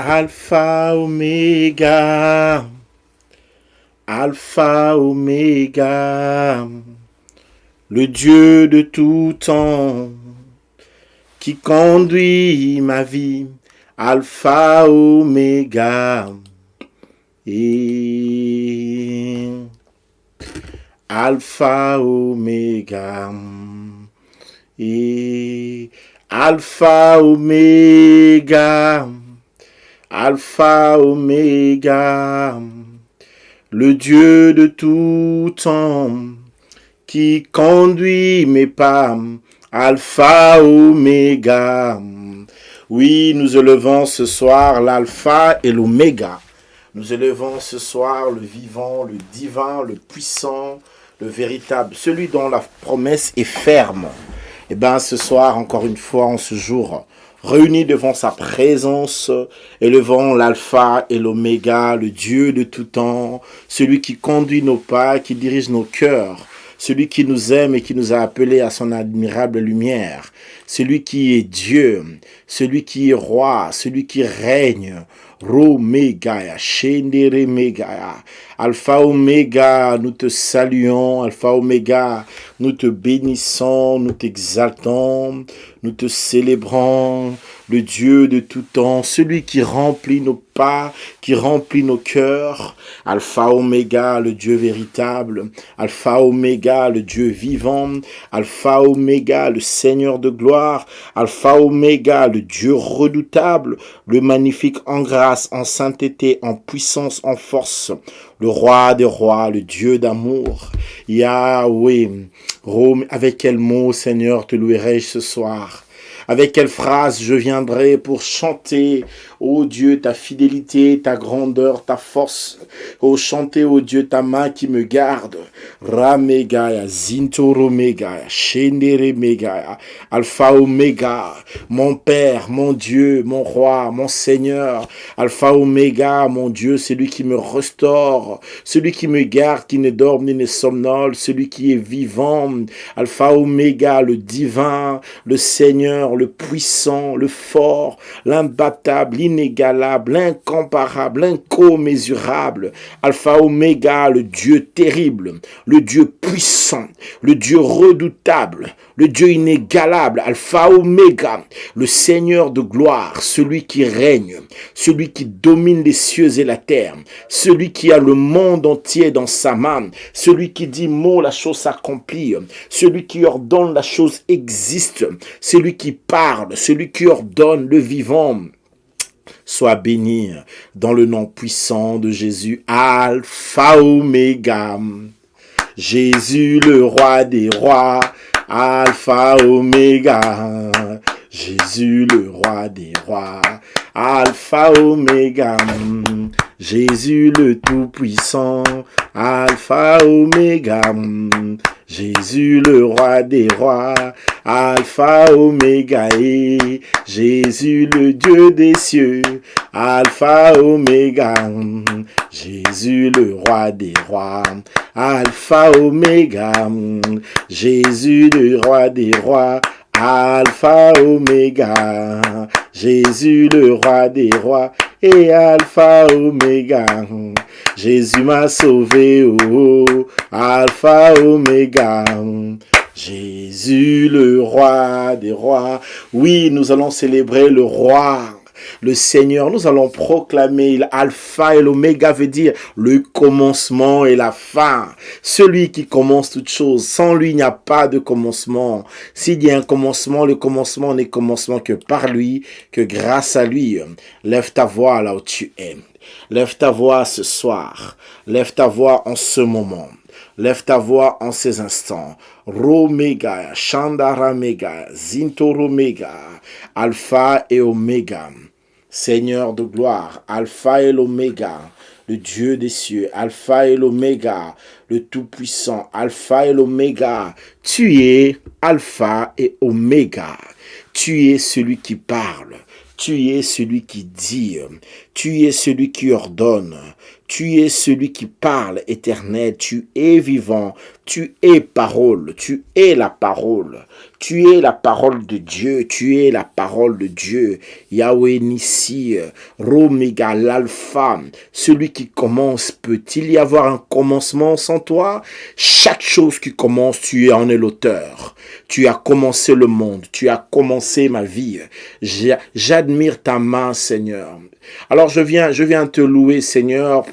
Alpha Oméga, Alpha Oméga, le Dieu de tout temps, qui conduit ma vie, Alpha Oméga, et Alpha Oméga, et Alpha Oméga, Alpha Oméga, le Dieu de tout temps, qui conduit mes pas, Alpha Oméga. Oui, nous élevons ce soir l'Alpha et l'Oméga. Nous élevons ce soir le vivant, le divin, le puissant, le véritable, celui dont la promesse est ferme. Et bien ce soir, encore une fois, en ce jour, réunis devant sa présence, élevons l'alpha et l'oméga, le Dieu de tout temps, celui qui conduit nos pas, qui dirige nos cœurs, celui qui nous aime et qui nous a appelés à son admirable lumière, celui qui est Dieu, celui qui est roi, celui qui règne, Romégaya, Shendere Megaya, Alpha Oméga, nous te saluons, Alpha Oméga, nous te bénissons, nous t'exaltons, nous te célébrons, le Dieu de tout temps, celui qui remplit nos pas, qui remplit nos cœurs, Alpha Oméga, le Dieu véritable, Alpha Oméga, le Dieu vivant, Alpha Oméga, le Seigneur de gloire, Alpha Oméga, le Dieu redoutable, le magnifique en grâce, en sainteté, en puissance, en force, le roi des rois, le Dieu d'amour, Yahweh. Rome, avec quel mot, Seigneur, te louerai-je ce soir? Avec quelle phrase je viendrai pour chanter, ô Dieu, ta fidélité, ta grandeur, ta force. Ô chanter, ô Dieu, ta main qui me garde. Ramegaya, Zintoro Megaya, Shendere Megaya, Alpha Oméga, mon Père, mon Dieu, mon Roi, mon Seigneur. Alpha Oméga, mon Dieu, celui qui me restaure, celui qui me garde, qui ne dort ni ne somnole, celui qui est vivant. Alpha Oméga, le divin, le Seigneur, le puissant, le fort, l'imbattable, l'inégalable, l'incomparable, incommensurable. Alpha Oméga, le Dieu terrible, le Dieu puissant, le Dieu redoutable, le Dieu inégalable. Alpha Oméga, le Seigneur de gloire, celui qui règne, celui qui domine les cieux et la terre, celui qui a le monde entier dans sa main, celui qui dit mot, la chose s'accomplit, celui qui ordonne, la chose existe, celui qui parle, celui qui ordonne, le vivant. Sois béni dans le nom puissant de Jésus, Alpha Oméga. Jésus le roi des rois, Alpha Oméga. Jésus le roi des rois, Alpha Oméga. Jésus le tout-puissant, Alpha Oméga. Jésus le roi des rois, Alpha Oméga. Et Jésus le Dieu des cieux, Alpha Oméga. Jésus le roi des rois, Alpha Oméga. Jésus le roi des rois, Alpha Oméga. Jésus le roi des rois et Alpha Oméga. Jésus m'a sauvé, oh, Alpha Oméga. Jésus le roi des rois. Oui, nous allons célébrer le roi, le Seigneur. Nous allons proclamer l'alpha et l'oméga veut dire le commencement et la fin. Celui qui commence toute chose. Sans lui, il n'y a pas de commencement. S'il y a un commencement, le commencement n'est commencement que par lui, que grâce à lui. Lève ta voix là où tu es. Lève ta voix ce soir. Lève ta voix en ce moment. Lève ta voix en ces instants. Romega, Chandara Mega, Zintoro Mega, Alpha et Oméga. Seigneur de gloire, Alpha et l'Oméga, le Dieu des cieux, Alpha et l'Oméga, le Tout-Puissant, Alpha et l'Oméga. Tu es Alpha et Oméga. Tu es celui qui parle. Tu es celui qui dit. Tu es celui qui ordonne. Tu es celui qui parle, éternel. Tu es vivant. Tu es parole. Tu es la parole. Tu es la parole de Dieu, tu es la parole de Dieu. Yahweh Nissi, Roméga, l'alpha, celui qui commence. Peut-il y avoir un commencement sans toi? Chaque chose qui commence, tu en es l'auteur. Tu as commencé le monde, tu as commencé ma vie. J'admire ta main, Seigneur. Alors je viens te louer, Seigneur,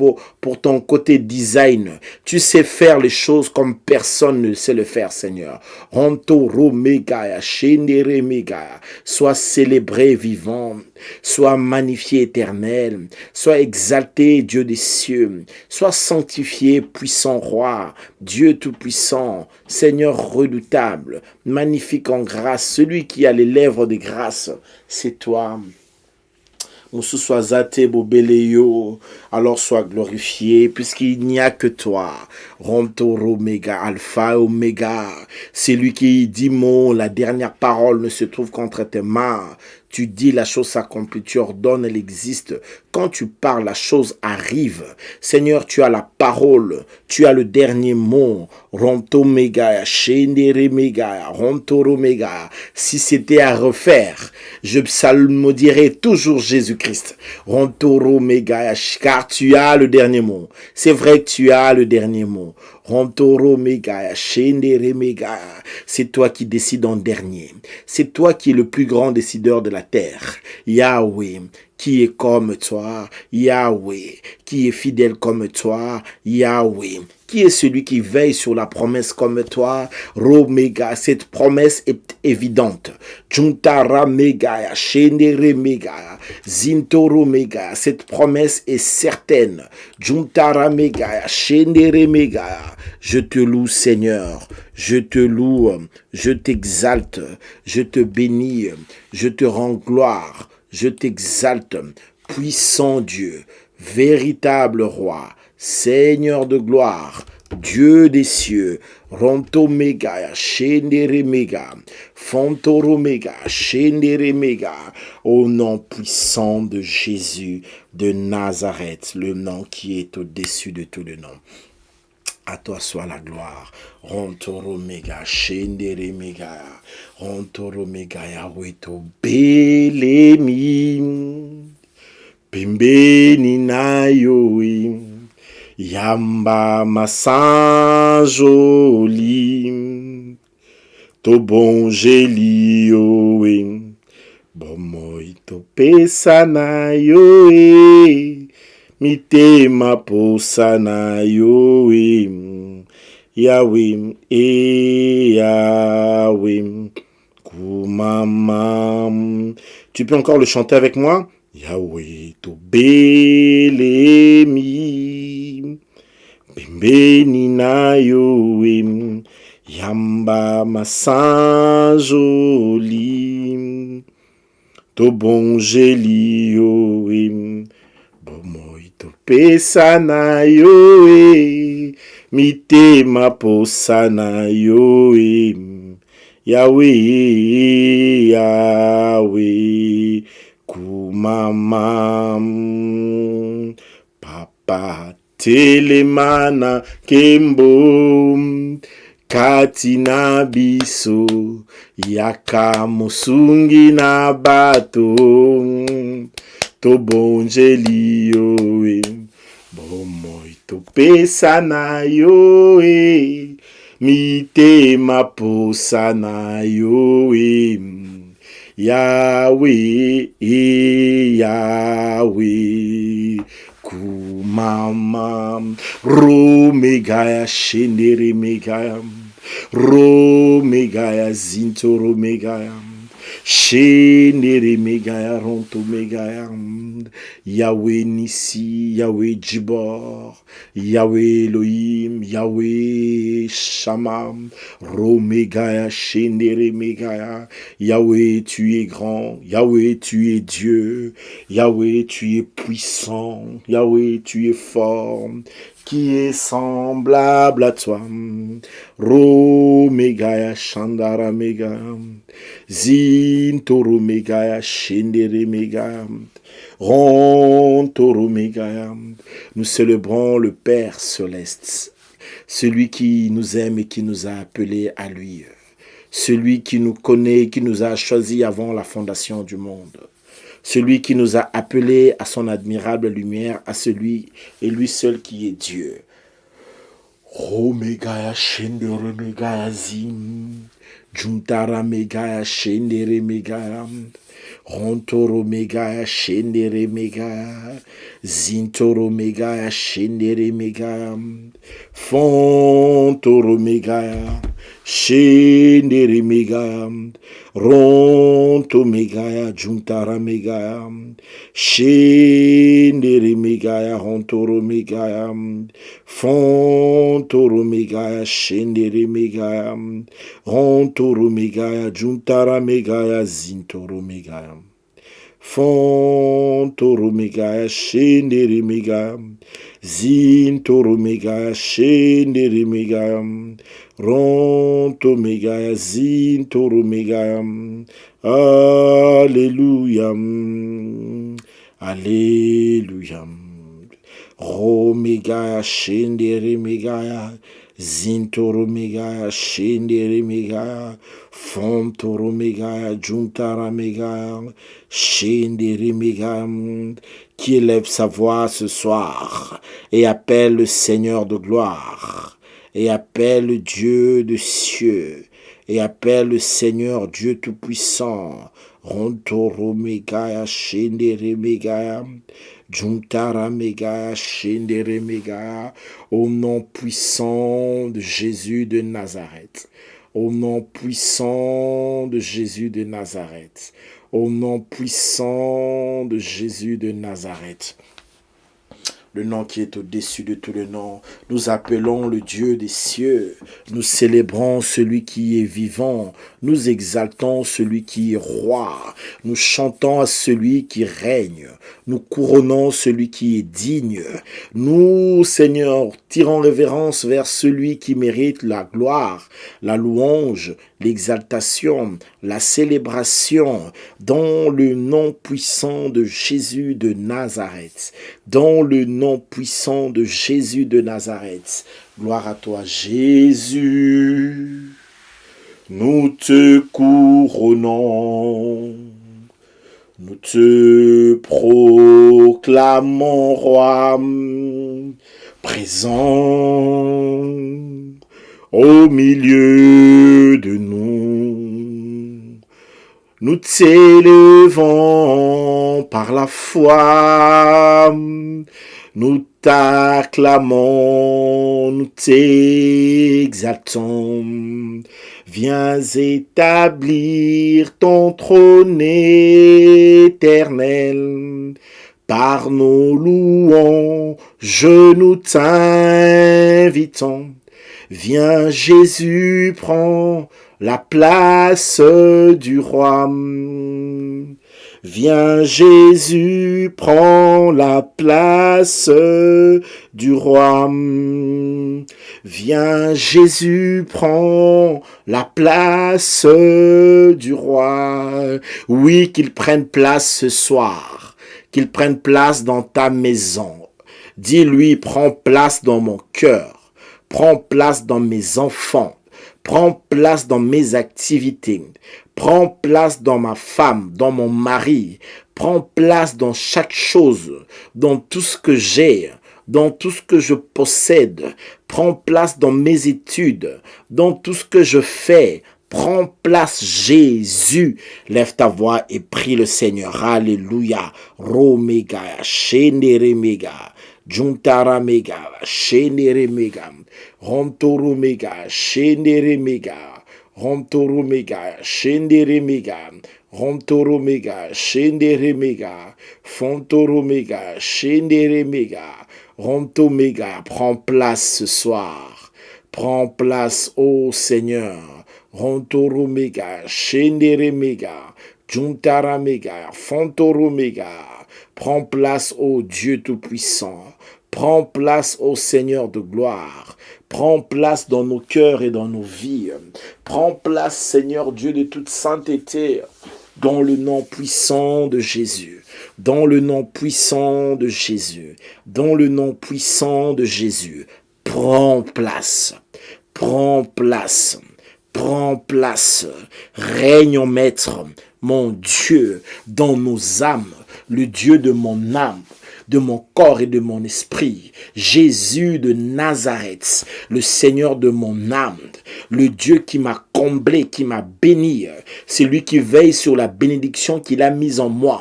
pour ton côté design. Tu sais faire les choses comme personne ne sait le faire, Seigneur. Rontoro Megaya, Shendere Megaya. Sois célébré, vivant. Sois magnifié, éternel. Sois exalté, Dieu des cieux. Sois sanctifié, puissant roi. Dieu tout-puissant. Seigneur redoutable. Magnifique en grâce. Celui qui a les lèvres de grâce. C'est toi. Alors sois glorifié, puisqu'il n'y a que toi. Rontor Oméga, Alpha Oméga. C'est lui qui dit mot, la dernière parole ne se trouve qu'entre tes mains. Tu dis, la chose s'accomplit, tu ordonnes, elle existe. Quand tu parles, la chose arrive. Seigneur, tu as la parole, tu as le dernier mot. Ronto Mega, Shendere Mega, Rontoro Mega. Si c'était à refaire, je psalmodierais toujours Jésus-Christ. Rontoro Mega, car tu as le dernier mot. C'est vrai que tu as le dernier mot. Rontoro Mega, Shendere Mega. C'est toi qui décides en dernier. C'est toi qui es le plus grand décideur de la terre. Yahweh, qui est comme toi. Yahweh, qui est fidèle comme toi. Yahweh, qui est celui qui veille sur la promesse comme toi. Romega, cette promesse est évidente. Juntara Mega, Shendere Mega, Zintoro Mega, cette promesse est certaine. Juntara Mega, Shendere Mega. Je te loue, Seigneur. Je te loue, je t'exalte, je te bénis, je te rends gloire, je t'exalte, puissant Dieu, véritable roi, Seigneur de gloire, Dieu des cieux, Ronto Mega, Shendere Mega, Fontoro Mega, Shendere Mega, au nom puissant de Jésus de Nazareth, le nom qui est au-dessus de tous les noms. À toi soit la gloire. Rontoro Mega, Shendere Mega, Rontoro Mega, Yahweh to belemi, Pembeni na yoe, Yamba masanjoli, to bon jeli yoe, Bomoi to pesa na yoe, Mitema posa na yoe, Yahweh, Yahweh, Kumama. Tu peux encore le chanter avec moi? Yahweh, to belemi, Bembeni na yoe, Yamba masanjoli, to bon jeli yoe, Bomoi to pesa na yoe, mitema posa na yoe, Yahweh, Yahweh, kumama, papa telemana kembo, katina biso, yaka mosungi na bato, to bonjeli yoe, bomoi to pesa na yoe, mitema posa na yoe, Yahweh, Yahweh, kumama, romegaya shendere megaya, romegaya zintoro megaya, Shendere Megaya Ronto Megaya, Yahweh Nissi, Yahweh Jibor, Yahweh Elohim, Yahweh Shama, Romegaya Shendere Megaya, Yahweh tu es grand, Yahweh tu es Dieu, Yahweh tu es puissant, Yahweh tu es fort, qui est semblable à toi. Romegaya Shandara Megaya, Zintoro Megaya Shendere Megaya, Rontoro Megaya. Nous célébrons le Père Céleste, celui qui nous aime et qui nous a appelés à lui. celui qui nous connaît, qui nous a choisis avant la fondation du monde, celui qui nous a appelés à son admirable lumière, à celui et lui seul qui est Dieu. Omega Shendere Mega Zim, Juntara Mega Shendere Mega, Rontoro Mega Shendere Mega, Zintoro Mega Shendere Mega, Fontoro Mega Shendere Mega, Ronto Mega Juntara Mega, Shendere Mega, Rontoro Mega, Fontoro Mega Shendere Mega, Rontoro Mega Juntara Mega, Zintoro Mega, Fontoro Mega Shendere Mega, Zintoro Mega Shendere Mega, Ronto Mega Zintoro Mega. Alléluia, Alléluia. Romega Shendere Mega, Zintoro Mega Shendere Mega, Fontoro Mega Juntara Mega, Shendere Mega, qui élève sa voix ce soir et appelle le Seigneur de gloire, et appelle le Dieu de cieux, et appelle le Seigneur Dieu Tout-Puissant. Rontoro Mega Shendere Mega, Juntara Mega Shendere Mega, au nom puissant de Jésus de Nazareth. Au nom puissant de Jésus de Nazareth. Au nom puissant de Jésus de Nazareth. Le nom qui est au-dessus de tout le nom. Nous appelons le Dieu des cieux. Nous célébrons celui qui est vivant. Nous exaltons celui qui est roi. Nous chantons à celui qui règne. Nous couronnons celui qui est digne. Nous, Seigneur, tirons révérence vers celui qui mérite la gloire, la louange, l'exaltation, la célébration, dans le nom puissant de Jésus de Nazareth. Dans le nom puissant de Jésus de Nazareth. Gloire à toi, Jésus. Nous te couronnons. Nous te proclamons roi, présent au milieu de nous. Nous t'élevons par la foi, nous t'acclamons, nous t'exaltons. Viens établir ton trône éternel. Par nos louanges, nous t'invitons. Viens Jésus, prends la place du roi. Viens Jésus, prends la place du roi. Viens Jésus, prends la place du roi. Oui, qu'il prenne place ce soir, qu'il prenne place dans ta maison. Dis-lui, prends place dans mon cœur, prends place dans mes enfants, prends place dans mes activités, prends place dans ma femme, dans mon mari, prends place dans chaque chose, dans tout ce que j'ai, dans tout ce que je possède, prends place dans mes études, dans tout ce que je fais. Prends place, Jésus. Lève ta voix et prie le Seigneur. Alléluia. Romega, Shendere Mega, Juntara Mega, Shendere Mega, Rontoro Mega, Shendere Mega, Rontoro Mega, Shendere Mega, Rontoro Mega, Shendere Mega, Fontoro Mega, Shendere Mega, Ronto Mega. Prends place ce soir. Prends place, ô Seigneur. Rontoro Mega, Shendere Mega, Juntara Mega, Fontoro Mega. Prends place, ô Dieu Tout-Puissant. Prends place, ô Seigneur de gloire. Prends place dans nos cœurs et dans nos vies. Prends place, Seigneur Dieu de toute sainteté, dans le nom puissant de Jésus. Dans le nom puissant de Jésus. Dans le nom puissant de Jésus. Prends place. Prends place. Prends place, règne en maître, mon Dieu, dans nos âmes, le Dieu de mon âme, de mon corps et de mon esprit. Jésus de Nazareth, le Seigneur de mon âme, le Dieu qui m'a comblé, qui m'a béni. C'est lui qui veille sur la bénédiction qu'il a mise en moi.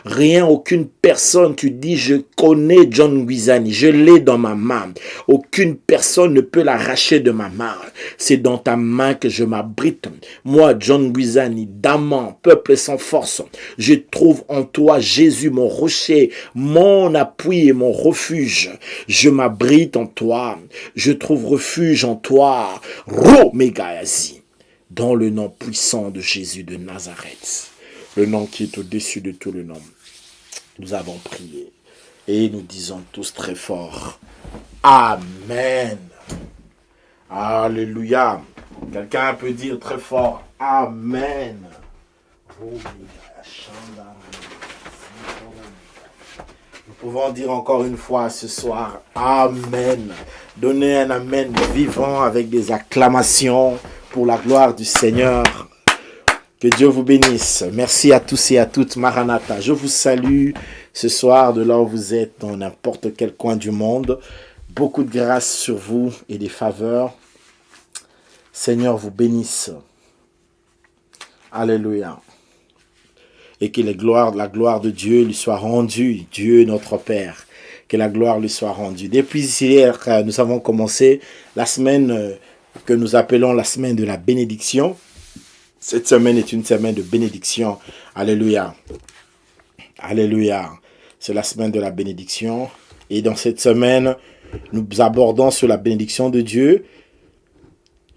Rien, aucune personne, tu dis, je connais John Guisani, je l'ai dans ma main. Aucune personne ne peut l'arracher de ma main. C'est dans ta main que je m'abrite. Moi, John Guisani, d'amant, peuple sans force, je trouve en toi, Jésus, mon rocher, mon appui et mon refuge. Je m'abrite en toi. Je trouve refuge en toi. Romégazi. Dans le nom puissant de Jésus de Nazareth. Le nom qui est au-dessus de tout le nom. Nous avons prié. Et nous disons tous très fort. Amen. Alléluia. Quelqu'un peut dire très fort. Amen. Nous pouvons dire encore une fois ce soir. Amen. Donnez un amen vivant avec des acclamations pour la gloire du Seigneur. Que Dieu vous bénisse. Merci à tous et à toutes. Maranatha. Je vous salue ce soir de là où vous êtes, dans n'importe quel coin du monde. Beaucoup de grâce sur vous et des faveurs. Seigneur vous bénisse. Alléluia. Et que la gloire de Dieu lui soit rendue. Dieu notre Père. Que la gloire lui soit rendue. Depuis hier, nous avons commencé la semaine que nous appelons la semaine de la bénédiction. Cette semaine est une semaine de bénédiction. Alléluia. Alléluia. C'est la semaine de la bénédiction. Et dans cette semaine, nous abordons sur la bénédiction de Dieu.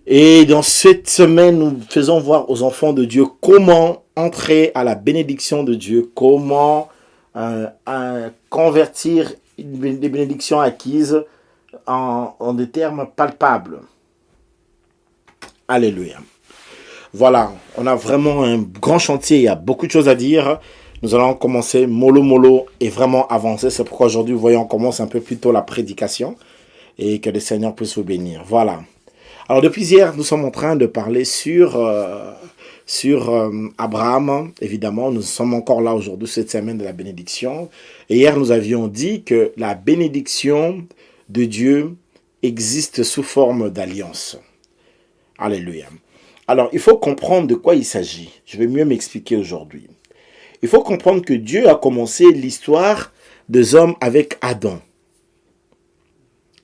Et dans cette semaine, nous faisons voir aux enfants de Dieu comment entrer à la bénédiction de Dieu. Comment convertir des bénédictions acquises en des termes palpables. Alléluia. Voilà, on a vraiment un grand chantier, il y a beaucoup de choses à dire. Nous allons commencer mollo et vraiment avancer. C'est pourquoi aujourd'hui, vous voyez, on commence un peu plus tôt la prédication et que le Seigneur puisse vous bénir. Voilà. Alors depuis hier, nous sommes en train de parler sur Abraham. Évidemment, nous sommes encore là aujourd'hui, cette semaine de la bénédiction. Et hier, nous avions dit que la bénédiction de Dieu existe sous forme d'alliance. Alléluia. Alors, il faut comprendre de quoi il s'agit. Je vais mieux m'expliquer aujourd'hui. Il faut comprendre que Dieu a commencé l'histoire des hommes avec Adam.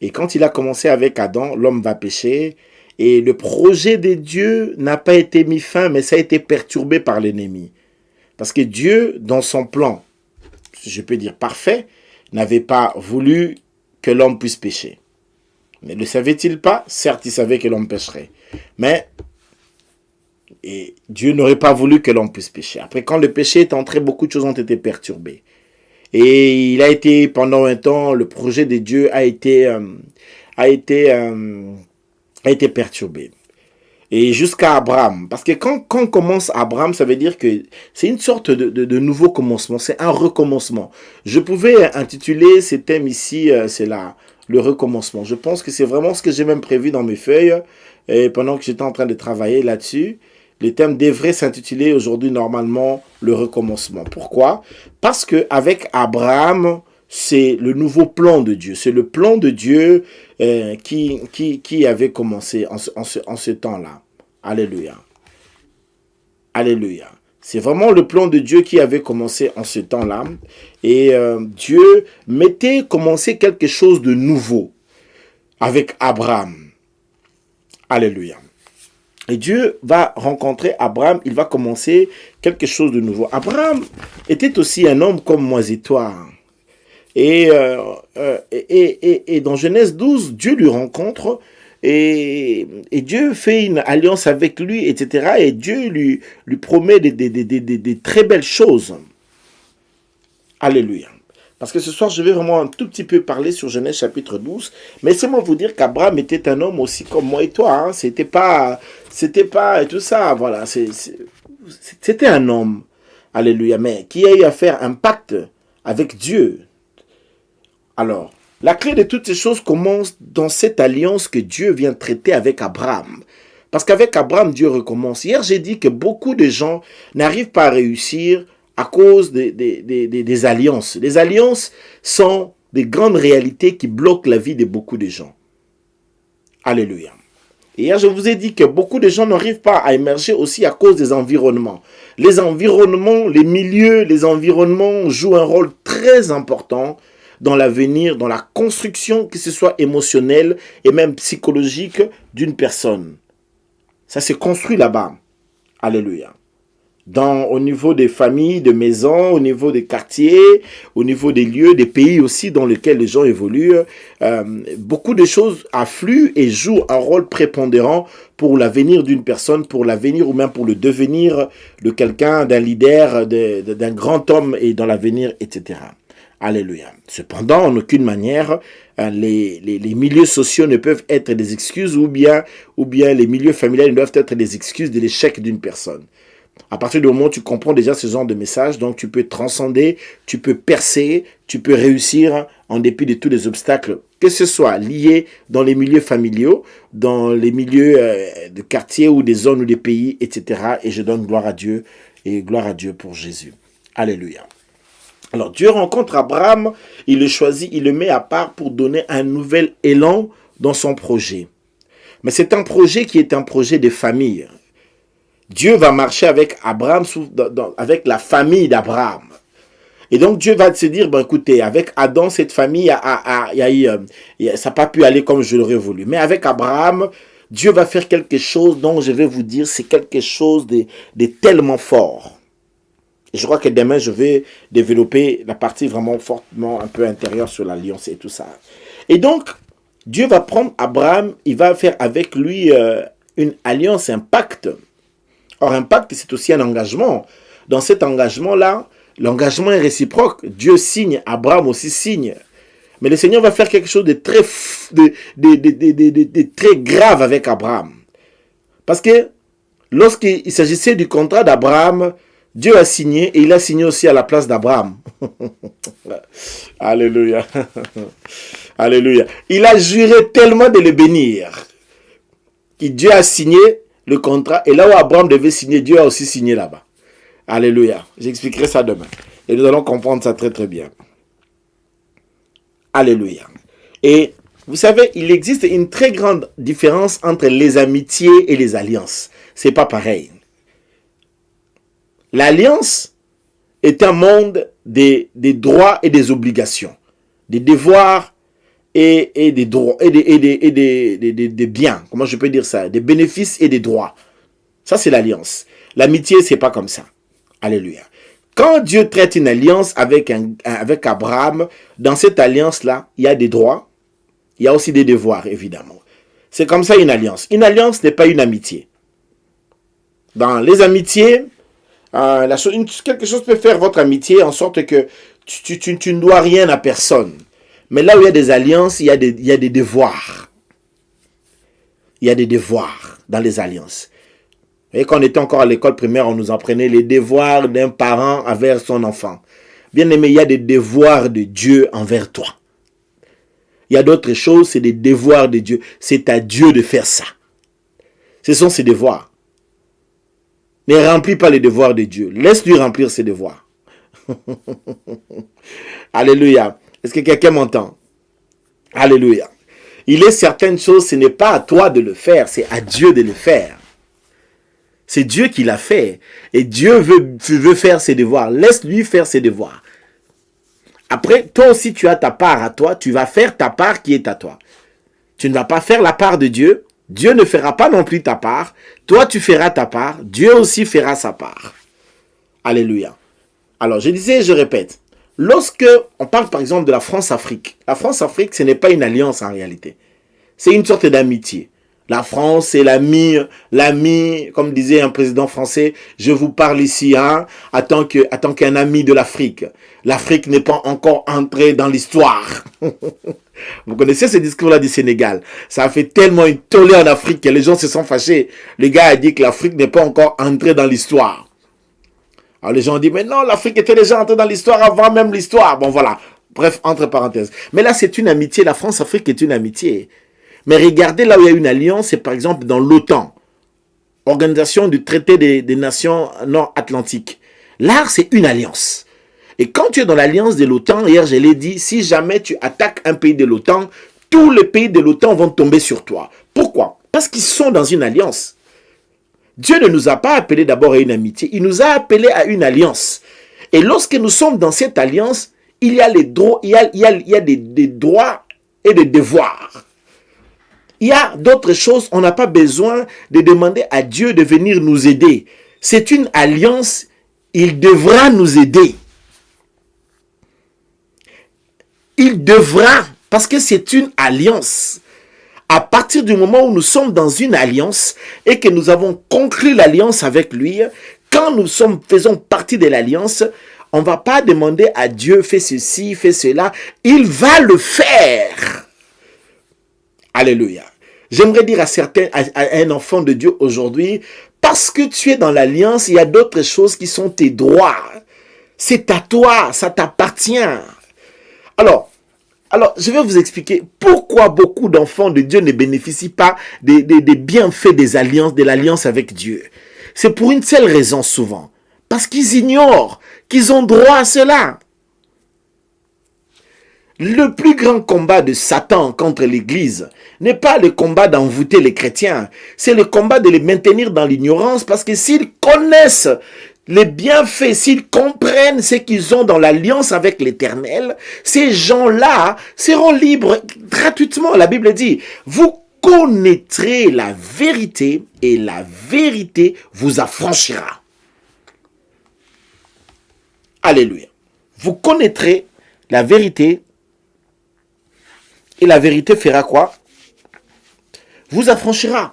Et quand il a commencé avec Adam, l'homme va pécher. Et le projet de Dieu n'a pas été mis fin, mais ça a été perturbé par l'ennemi. Parce que Dieu, dans son plan, je peux dire parfait, n'avait pas voulu que l'homme puisse pécher. Mais ne le savait-il pas? Certes, il savait que l'homme pécherait. Mais Dieu n'aurait pas voulu que l'homme puisse pécher. Après, quand le péché est entré, beaucoup de choses ont été perturbées. Et il a été, pendant un temps, le projet de Dieu a été perturbé. Et jusqu'à Abraham. Parce que quand on commence Abraham, ça veut dire que c'est une sorte de nouveau commencement. C'est un recommencement. Je pouvais intituler ce thème ici, c'est le recommencement. Je pense que c'est vraiment ce que j'ai même prévu dans mes feuilles. Et pendant que j'étais en train de travailler là-dessus, le thème devrait s'intituler aujourd'hui normalement le recommencement. Pourquoi? Parce qu'avec Abraham, c'est le nouveau plan de Dieu. C'est le plan de Dieu qui avait commencé en ce temps-là. Alléluia. Alléluia. C'est vraiment le plan de Dieu qui avait commencé en ce temps-là. Et Dieu mettait commencer quelque chose de nouveau avec Abraham. Alléluia. Et Dieu va rencontrer Abraham, il va commencer quelque chose de nouveau. Abraham était aussi un homme comme moi et toi. Et dans Genèse 12, Dieu lui rencontre et Dieu fait une alliance avec lui, etc. Et Dieu lui promet des très belles choses. Alléluia. Parce que ce soir, je vais vraiment un tout petit peu parler sur Genèse chapitre 12. Mais seulement vous dire qu'Abraham était un homme aussi comme moi et toi. Hein. C'était pas tout ça. Voilà. C'était un homme. Alléluia. Mais qui a eu à faire un pacte avec Dieu. Alors, la clé de toutes ces choses commence dans cette alliance que Dieu vient traiter avec Abraham. Parce qu'avec Abraham, Dieu recommence. Hier, j'ai dit que beaucoup de gens n'arrivent pas à réussir à cause des alliances. Les alliances sont des grandes réalités qui bloquent la vie de beaucoup de gens. Alléluia. Et hier, je vous ai dit que beaucoup de gens n'arrivent pas à émerger aussi à cause des environnements. Les environnements, les milieux, les environnements jouent un rôle très important dans l'avenir, dans la construction, que ce soit émotionnelle et même psychologique d'une personne. Ça se construit là-bas. Alléluia. Au niveau des familles, des maisons, au niveau des quartiers, au niveau des lieux, des pays aussi dans lesquels les gens évoluent, beaucoup de choses affluent et jouent un rôle prépondérant pour l'avenir d'une personne, pour l'avenir ou même pour le devenir de quelqu'un, d'un leader, d'un grand homme et dans l'avenir, etc. Alléluia. Cependant, en aucune manière, les milieux sociaux ne peuvent être des excuses ou bien les milieux familiales ne doivent être des excuses de l'échec d'une personne. À partir du moment où tu comprends déjà ce genre de message, donc tu peux transcender, tu peux percer, tu peux réussir en dépit de tous les obstacles, que ce soit lié dans les milieux familiaux, dans les milieux de quartier ou des zones ou des pays, etc. Et je donne gloire à Dieu et gloire à Dieu pour Jésus. Alléluia. Alors Dieu rencontre Abraham, il le choisit, il le met à part pour donner un nouvel élan dans son projet. Mais c'est un projet qui est un projet de famille. Dieu va marcher avec Abraham, avec la famille d'Abraham. Et donc Dieu va se dire, écoutez, avec Adam, cette famille, ça n'a pas pu aller comme je l'aurais voulu. Mais avec Abraham, Dieu va faire quelque chose dont je vais vous dire, c'est quelque chose de tellement fort. Et je crois que demain, je vais développer la partie vraiment fortement un peu intérieure sur l'alliance et tout ça. Et donc, Dieu va prendre Abraham, il va faire avec lui une alliance, un pacte. Or, un pacte, c'est aussi un engagement. Dans cet engagement-là, l'engagement est réciproque. Dieu signe, Abraham aussi signe. Mais le Seigneur va faire quelque chose de très grave avec Abraham. Parce que lorsqu'il s'agissait du contrat d'Abraham, Dieu a signé et il a signé aussi à la place d'Abraham. Alléluia. Alléluia. Il a juré tellement de le bénir que Dieu a signé le contrat, et là où Abraham devait signer, Dieu a aussi signé là-bas. Alléluia. J'expliquerai ça demain. Et nous allons comprendre ça très très bien. Alléluia. Et vous savez, il existe une très grande différence entre les amitiés et les alliances. C'est pas pareil. L'alliance est un monde des droits et des obligations, des devoirs et des droits et des biens, comment je peux dire ça, des bénéfices et des droits. Ça, c'est l'alliance. L'amitié, c'est pas comme ça. Alléluia. Quand Dieu traite une alliance avec Abraham, dans cette alliance-là, il y a des droits, il y a aussi des devoirs, évidemment. C'est comme ça une alliance. Une alliance n'est pas une amitié. Dans les amitiés, quelque chose peut faire votre amitié en sorte que tu ne dois rien à personne. Mais là où il y a des alliances, il y a des devoirs. Il y a des devoirs dans les alliances. Et quand on était encore à l'école primaire, on nous apprenait les devoirs d'un parent envers son enfant. Bien aimé, il y a des devoirs de Dieu envers toi. Il y a d'autres choses, c'est des devoirs de Dieu. C'est à Dieu de faire ça. Ce sont ses devoirs. Ne remplis pas les devoirs de Dieu. Laisse-lui remplir ses devoirs. Alléluia. Est-ce que quelqu'un m'entend? Alléluia. Il est certaines choses, ce n'est pas à toi de le faire, c'est à Dieu de le faire. C'est Dieu qui l'a fait. Et Dieu veut faire ses devoirs. Laisse-lui faire ses devoirs. Après, toi aussi, tu as ta part à toi. Tu vas faire ta part qui est à toi. Tu ne vas pas faire la part de Dieu. Dieu ne fera pas non plus ta part. Toi, tu feras ta part. Dieu aussi fera sa part. Alléluia. Alors, je disais, je répète. Lorsque on parle par exemple de la France-Afrique, la France-Afrique, ce n'est pas une alliance en réalité. C'est une sorte d'amitié. La France, c'est l'ami, comme disait un président français, je vous parle ici en tant qu'un ami de l'Afrique. L'Afrique n'est pas encore entrée dans l'histoire. Vous connaissez ce discours-là du Sénégal. Ça a fait tellement une tollée en Afrique que les gens se sont fâchés. Le gars a dit que l'Afrique n'est pas encore entrée dans l'histoire. Alors les gens ont dit, mais non, l'Afrique était déjà entrée dans l'histoire avant même l'histoire. Bon voilà, bref, entre parenthèses. Mais là, c'est une amitié, la France-Afrique est une amitié. Mais regardez là où il y a une alliance, c'est par exemple dans l'OTAN. Organisation du traité des nations nord-atlantiques. Là, c'est une alliance. Et quand tu es dans l'alliance de l'OTAN, hier je l'ai dit, si jamais tu attaques un pays de l'OTAN, tous les pays de l'OTAN vont tomber sur toi. Pourquoi? Parce qu'ils sont dans une alliance. Dieu ne nous a pas appelés d'abord à une amitié, il nous a appelés à une alliance. Et lorsque nous sommes dans cette alliance, il y a les droits, il y a des droits et des devoirs. Il y a d'autres choses, on n'a pas besoin de demander à Dieu de venir nous aider. C'est une alliance, il devra nous aider. Il devra, parce que c'est une alliance. À partir du moment où nous sommes dans une alliance et que nous avons conclu l'alliance avec lui, quand nous faisons partie de l'alliance, on ne va pas demander à Dieu, fais ceci, fais cela. Il va le faire. Alléluia. J'aimerais dire à un enfant de Dieu aujourd'hui, parce que tu es dans l'alliance, il y a d'autres choses qui sont tes droits. C'est à toi, ça t'appartient. Alors, je vais vous expliquer pourquoi beaucoup d'enfants de Dieu ne bénéficient pas des bienfaits de l'alliance avec Dieu. C'est pour une seule raison souvent. Parce qu'ils ignorent qu'ils ont droit à cela. Le plus grand combat de Satan contre l'Église n'est pas le combat d'envoûter les chrétiens. C'est le combat de les maintenir dans l'ignorance parce que s'ils connaissent les bienfaits, s'ils comprennent ce qu'ils ont dans l'alliance avec l'Éternel, ces gens-là seront libres gratuitement. La Bible dit, vous connaîtrez la vérité et la vérité vous affranchira. Alléluia. Vous connaîtrez la vérité et la vérité fera quoi? Vous affranchira.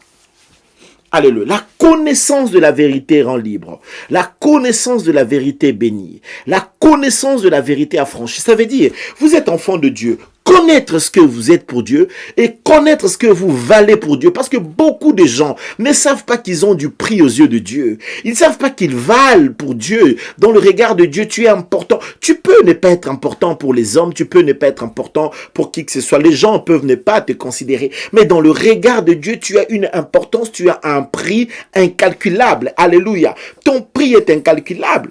Alléluia. La connaissance de la vérité rend libre. La connaissance de la vérité bénit. La connaissance de la vérité affranchit. Ça veut dire, vous êtes enfant de Dieu. Connaître ce que vous êtes pour Dieu et connaître ce que vous valez pour Dieu. Parce que beaucoup de gens ne savent pas qu'ils ont du prix aux yeux de Dieu. Ils ne savent pas qu'ils valent pour Dieu. Dans le regard de Dieu, tu es important. Tu peux ne pas être important pour les hommes. Tu peux ne pas être important pour qui que ce soit. Les gens peuvent ne pas te considérer. Mais dans le regard de Dieu, tu as une importance. Tu as un prix incalculable. Alléluia. Ton prix est incalculable.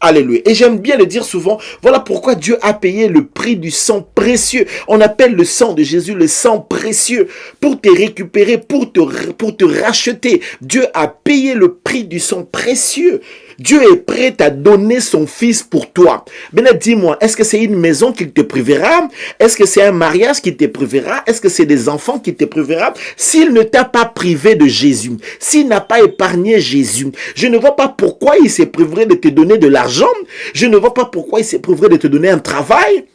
Alléluia. Et j'aime bien le dire souvent, voilà pourquoi Dieu a payé le prix du sang précieux. On appelle le sang de Jésus le sang précieux pour te récupérer, pour te racheter. Dieu a payé le prix du sang précieux. Dieu est prêt à donner son fils pour toi. Maintenant, dis-moi, est-ce que c'est une maison qu'il te privera? Est-ce que c'est un mariage qui te privera? Est-ce que c'est des enfants qui te privera? S'il ne t'a pas privé de Jésus, s'il n'a pas épargné Jésus, je ne vois pas pourquoi il s'est privé de te donner de l'argent. Je ne vois pas pourquoi il s'est privé de te donner un travail.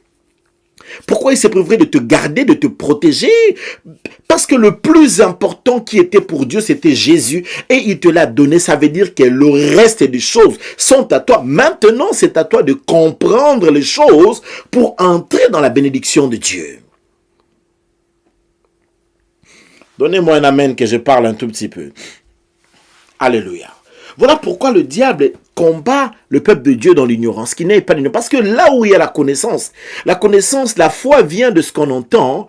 Pourquoi il s'est privé de te garder, de te protéger? Parce que le plus important qui était pour Dieu, c'était Jésus. Et il te l'a donné. Ça veut dire que le reste des choses sont à toi. Maintenant, c'est à toi de comprendre les choses pour entrer dans la bénédiction de Dieu. Donnez-moi un amen que je parle un tout petit peu. Alléluia. Voilà pourquoi le diable combat le peuple de Dieu dans l'ignorance, qui n'est pas l'ignorance. Parce que là où il y a la connaissance, la foi vient de ce qu'on entend.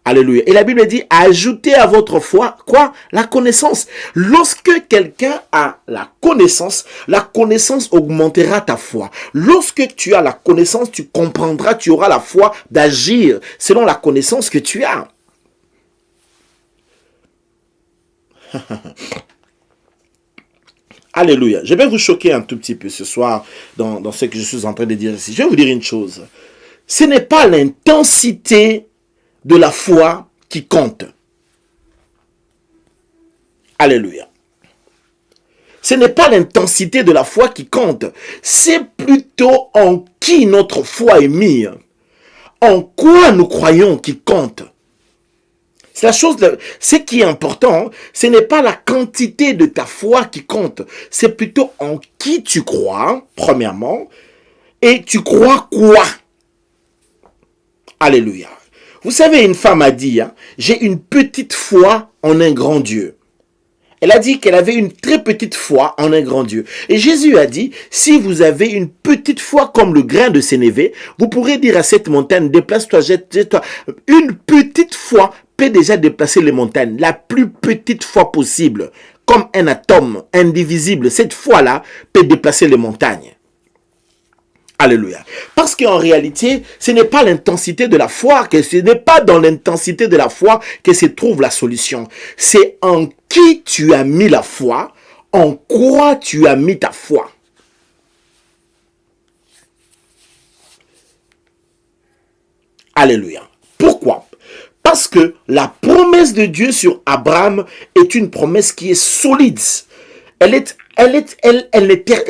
Alléluia. Et la Bible dit, ajoutez à votre foi, quoi? La connaissance. Lorsque quelqu'un a la connaissance augmentera ta foi. Lorsque tu as la connaissance, tu comprendras, tu auras la foi d'agir selon la connaissance que tu as. Alléluia. Je vais vous choquer un tout petit peu ce soir dans ce que je suis en train de dire ici. Je vais vous dire une chose. Ce n'est pas l'intensité de la foi qui compte. Alléluia. Ce n'est pas l'intensité de la foi qui compte. C'est plutôt en qui notre foi est mise. En quoi nous croyons qui compte. C'est la chose, ce qui est important, ce n'est pas la quantité de ta foi qui compte, c'est plutôt en qui tu crois, premièrement, et tu crois quoi? Alléluia. Vous savez, une femme a dit, j'ai une petite foi en un grand Dieu. Elle a dit qu'elle avait une très petite foi en un grand Dieu. Et Jésus a dit, si vous avez une petite foi comme le grain de sénévé, vous pourrez dire à cette montagne, déplace-toi, jette-toi. Une petite foi, peut déjà déplacer les montagnes. La plus petite foi possible, comme un atome indivisible, cette foi-là peut déplacer les montagnes. Alléluia. Parce qu'en réalité, ce n'est pas l'intensité de la foi, ce n'est pas dans l'intensité de la foi que se trouve la solution. C'est en qui tu as mis la foi, en quoi tu as mis ta foi. Alléluia. Pourquoi? Parce que la promesse de Dieu sur Abraham est une promesse qui est solide. La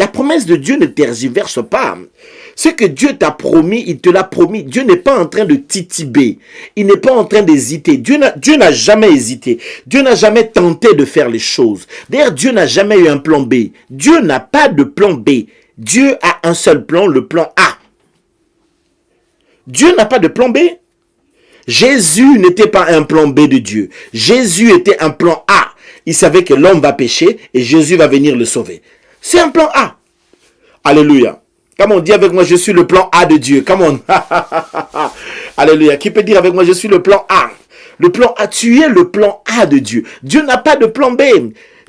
promesse de Dieu ne tergiverse pas. Ce que Dieu t'a promis, il te l'a promis. Dieu n'est pas en train de tituber. Il n'est pas en train d'hésiter. Dieu n'a jamais hésité. Dieu n'a jamais tenté de faire les choses. D'ailleurs, Dieu n'a jamais eu un plan B. Dieu n'a pas de plan B. Dieu a un seul plan, le plan A. Dieu n'a pas de plan B. Jésus n'était pas un plan B de Dieu. Jésus était un plan A. Il savait que l'homme va pécher et Jésus va venir le sauver. C'est un plan A. Alléluia. Comme on dit avec moi, je suis le plan A de Dieu. Come on. Alléluia. Qui peut dire avec moi, je suis le plan A? Le plan A, tu es le plan A de Dieu. Dieu n'a pas de plan B.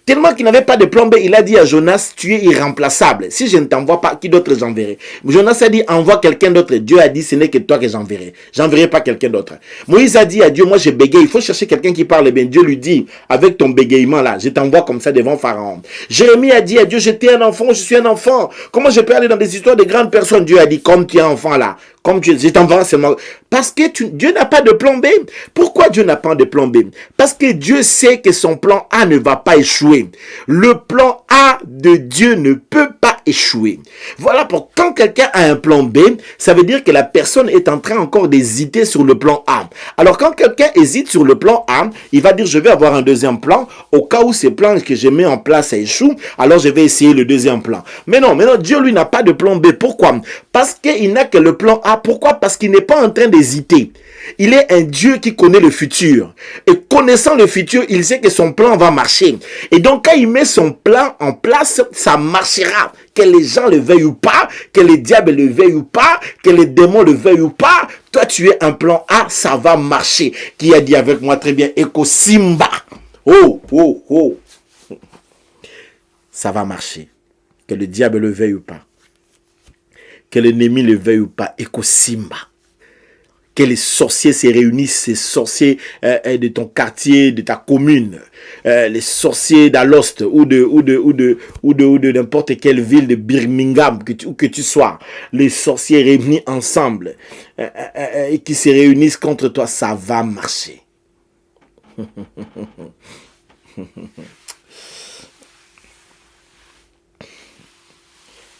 Tellement qu'il n'avait pas de plan B, il a dit à Jonas, tu es irremplaçable. Si je ne t'envoie pas, qui d'autre j'enverrai? Jonas a dit, envoie quelqu'un d'autre. Dieu a dit, ce n'est que toi que j'enverrai. J'enverrai pas quelqu'un d'autre. Moïse a dit à Dieu, moi je bégaye, il faut chercher quelqu'un qui parle bien. Dieu lui dit, avec ton bégayement là, je t'envoie comme ça devant Pharaon. Jérémie a dit à Dieu, j'étais un enfant, je suis un enfant. Comment je peux aller dans des histoires de grandes personnes? Dieu a dit, comme tu es enfant là, comme tu es, je t'envoie seulement. Parce que Dieu n'a pas de plan B. Pourquoi Dieu n'a pas de plan B? Parce que Dieu sait que son plan A ne va pas échouer. Le plan A de Dieu ne peut pas échouer. Voilà pour quand quelqu'un a un plan B, ça veut dire que la personne est en train encore d'hésiter sur le plan A. Alors quand quelqu'un hésite sur le plan A, il va dire je vais avoir un deuxième plan au cas où ce plan que je mets en place échoue, alors je vais essayer le deuxième plan. Mais non, Dieu lui n'a pas de plan B. Pourquoi? Parce qu'il n'a que le plan A. Pourquoi? Parce qu'il n'est pas en train d'hésiter. Il est un Dieu qui connaît le futur. Et connaissant le futur, il sait que son plan va marcher. Et donc, quand il met son plan en place, ça marchera. Que les gens le veuillent ou pas, que les diables le veuillent ou pas, que les démons le veuillent ou pas, toi, tu es un plan A, ça va marcher. Qui a dit avec moi très bien, Eko Simba. Oh, oh, oh. Ça va marcher. Que le diable le veuille ou pas. Que l'ennemi le veuille ou pas. Eko Simba. Que les sorciers se réunissent, ces sorciers de ton quartier, de ta commune, les sorciers d'Alost ou de n'importe quelle ville de Birmingham, où que tu sois, les sorciers réunis ensemble et qui se réunissent contre toi, ça va marcher.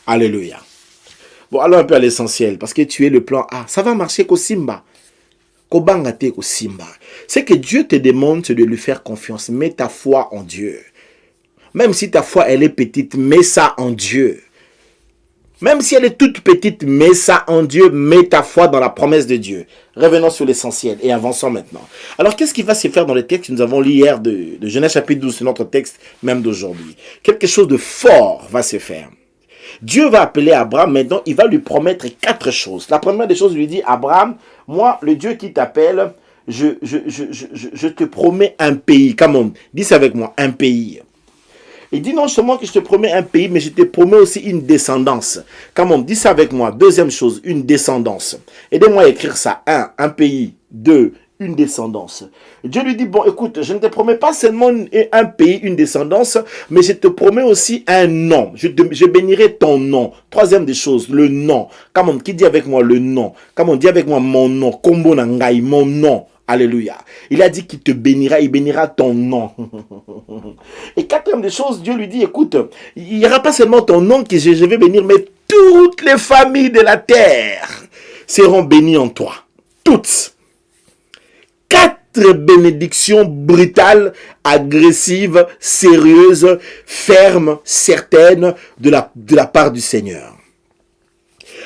Alléluia. Bon, allons un peu à l'essentiel, parce que tu es le plan A. Ça va marcher qu'au Simba. Kobangate qu'au Simba. Ce que Dieu te demande, c'est de lui faire confiance. Mets ta foi en Dieu. Même si ta foi, elle est petite, mets ça en Dieu. Même si elle est toute petite, mets ça en Dieu. Mets ta foi dans la promesse de Dieu. Revenons sur l'essentiel et avançons maintenant. Alors, qu'est-ce qui va se faire dans le texte que nous avons lu hier de Genèse chapitre 12, c'est notre texte même d'aujourd'hui. Quelque chose de fort va se faire. Dieu va appeler Abraham, maintenant il va lui promettre 4 choses. La première des choses, il lui dit, Abraham, moi, le Dieu qui t'appelle, je te promets un pays. Come on, dis ça avec moi, un pays. Il dit non seulement que je te promets un pays, mais je te promets aussi une descendance. Come on, dis ça avec moi. Deuxième chose, une descendance. Aidez-moi à écrire ça. 1, un pays. 2, une descendance. Dieu lui dit, bon, écoute, je ne te promets pas seulement un pays, une descendance, mais je te promets aussi un nom. Je bénirai ton nom. Troisième des choses, le nom. Come on, qui dit avec moi le nom? Come on, dis avec moi mon nom. Kombo Nangai, mon nom. Alléluia. Il a dit qu'il te bénira, il bénira ton nom. Et quatrième des choses, Dieu lui dit, écoute, il n'y aura pas seulement ton nom que je vais bénir, mais toutes les familles de la terre seront bénies en toi. Toutes. 4 bénédictions brutales, agressives, sérieuses, fermes, certaines de la part du Seigneur.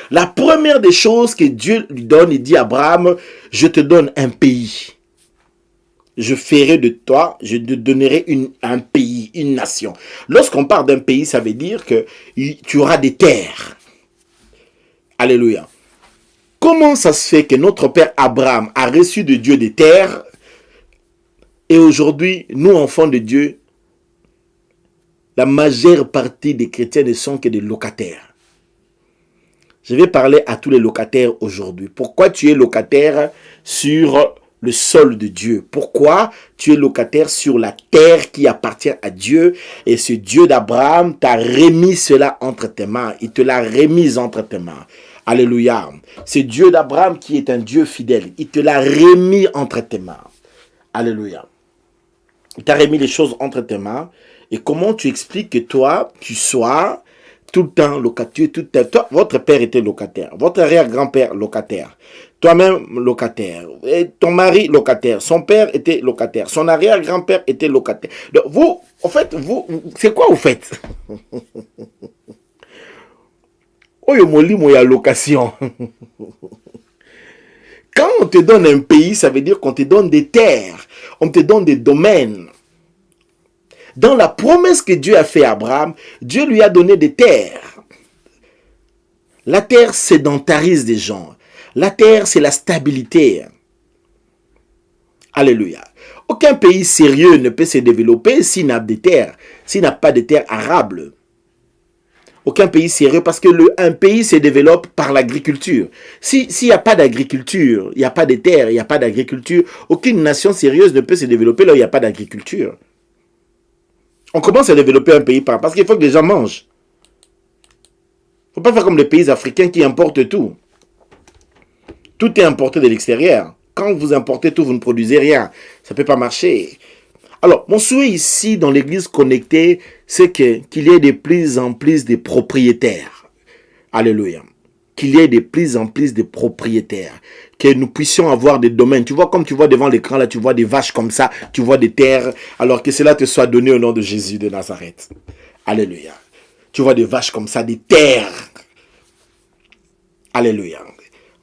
La première des choses que Dieu lui donne, il dit à Abraham, je te donne un pays. Je ferai de toi, je te donnerai un pays, une nation. Lorsqu'on parle d'un pays, ça veut dire que tu auras des terres. Alléluia. Comment ça se fait que notre père Abraham a reçu de Dieu des terres Et aujourd'hui, nous, enfants de Dieu, la majeure partie des chrétiens ne sont que des locataires. Je vais parler à tous les locataires aujourd'hui. Pourquoi tu es locataire sur le sol de Dieu? Pourquoi tu es locataire sur la terre qui appartient à Dieu? Et ce Dieu d'Abraham t'a remis cela entre tes mains. Il te l'a remis entre tes mains. Alléluia. C'est Dieu d'Abraham qui est un Dieu fidèle. Il te l'a remis entre tes mains. Alléluia. Il t'a remis les choses entre tes mains. Et comment tu expliques que toi, tu sois tout le temps locataire, toi, votre père était locataire, votre arrière-grand-père locataire, toi-même locataire, et ton mari locataire, son père était locataire, son arrière-grand-père était locataire. Donc vous, en fait, c'est quoi vous faites? Oh, il y a location. Quand on te donne un pays, ça veut dire qu'on te donne des terres, on te donne des domaines. Dans la promesse que Dieu a fait à Abraham, Dieu lui a donné des terres. La terre sédentarise des gens. La terre, c'est la stabilité. Alléluia. Aucun pays sérieux ne peut se développer s'il n'a des terres, s'il n'a pas de terres arables. Aucun pays sérieux, parce que un pays se développe par l'agriculture. S'il n'y a pas d'agriculture, il n'y a pas de terre, il n'y a pas d'agriculture, aucune nation sérieuse ne peut se développer là où il n'y a pas d'agriculture. On commence à développer un pays parce qu'il faut que les gens mangent. Il ne faut pas faire comme les pays africains qui importent tout. Tout est importé de l'extérieur. Quand vous importez tout, vous ne produisez rien. Ça ne peut pas marcher. Alors, mon souhait ici, dans l'église connectée, c'est qu'il y ait de plus en plus de propriétaires. Alléluia. Qu'il y ait de plus en plus de propriétaires. Que nous puissions avoir des domaines. Tu vois, comme tu vois devant l'écran, là, tu vois des vaches comme ça, tu vois des terres. Alors que cela te soit donné au nom de Jésus de Nazareth. Alléluia. Tu vois des vaches comme ça, des terres. Alléluia.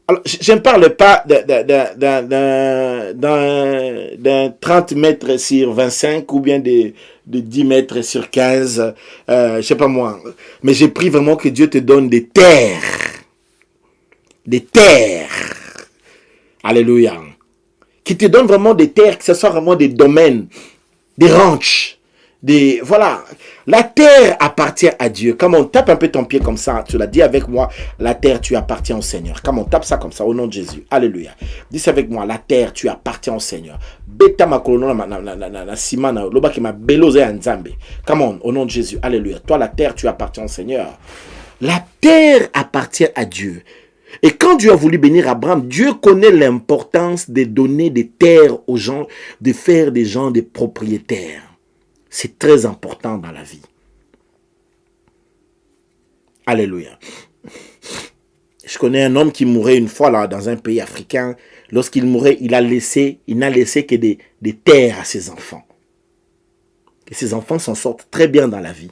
Alors, je ne parle pas d'un 30 mètres sur 25 ou bien de 10 mètres sur 15. Je ne sais pas moi. Mais j'ai pris vraiment que Dieu te donne des terres. Des terres. Alléluia. Qui te donne vraiment des terres, que ce soit vraiment des domaines, des ranchs. Voilà, la terre appartient à Dieu. Comme on tape un peu ton pied comme ça, tu l'as dit avec moi, la terre, tu appartiens au Seigneur. Comme on tape ça comme ça, au nom de Jésus. Alléluia. Dis ça avec moi, la terre, tu appartiens au Seigneur. Beta ma colonne, na simana, loba qui m'a belosé en Zambé. Come on, au nom de Jésus. Alléluia. Toi, la terre, tu appartiens au Seigneur. La terre appartient à Dieu. Et quand Dieu a voulu bénir Abraham, Dieu connaît l'importance de donner des terres aux gens, de faire des gens des propriétaires. C'est très important dans la vie. Alléluia. Je connais un homme qui mourait une fois là dans un pays africain. Lorsqu'il mourait, il n'a laissé que des terres à ses enfants. Et ses enfants s'en sortent très bien dans la vie.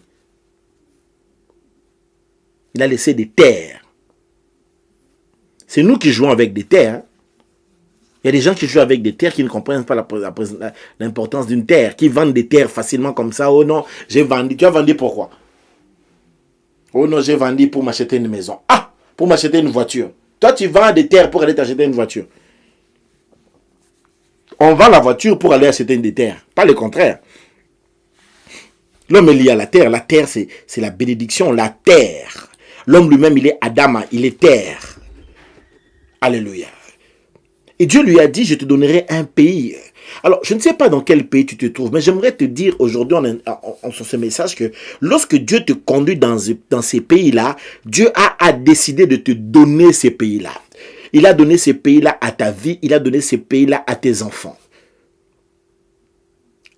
Il a laissé des terres. C'est nous qui jouons avec des terres. Il y a des gens qui jouent avec des terres qui ne comprennent pas l'importance d'une terre, qui vendent des terres facilement comme ça. Oh non, j'ai vendu. Tu as vendu pourquoi? Oh non, j'ai vendu pour m'acheter une maison. Ah, pour m'acheter une voiture. Toi, tu vends des terres pour aller t'acheter une voiture. On vend la voiture pour aller acheter des terres, pas le contraire. L'homme est lié à la terre. La terre, c'est la bénédiction, la terre. L'homme lui-même, il est Adama, il est terre. Alléluia. Et Dieu lui a dit, je te donnerai un pays. Alors, je ne sais pas dans quel pays tu te trouves, mais j'aimerais te dire aujourd'hui en ce message que lorsque Dieu te conduit dans ces pays-là, Dieu a décidé de te donner ces pays-là. Il a donné ces pays-là à ta vie, il a donné ces pays-là à tes enfants.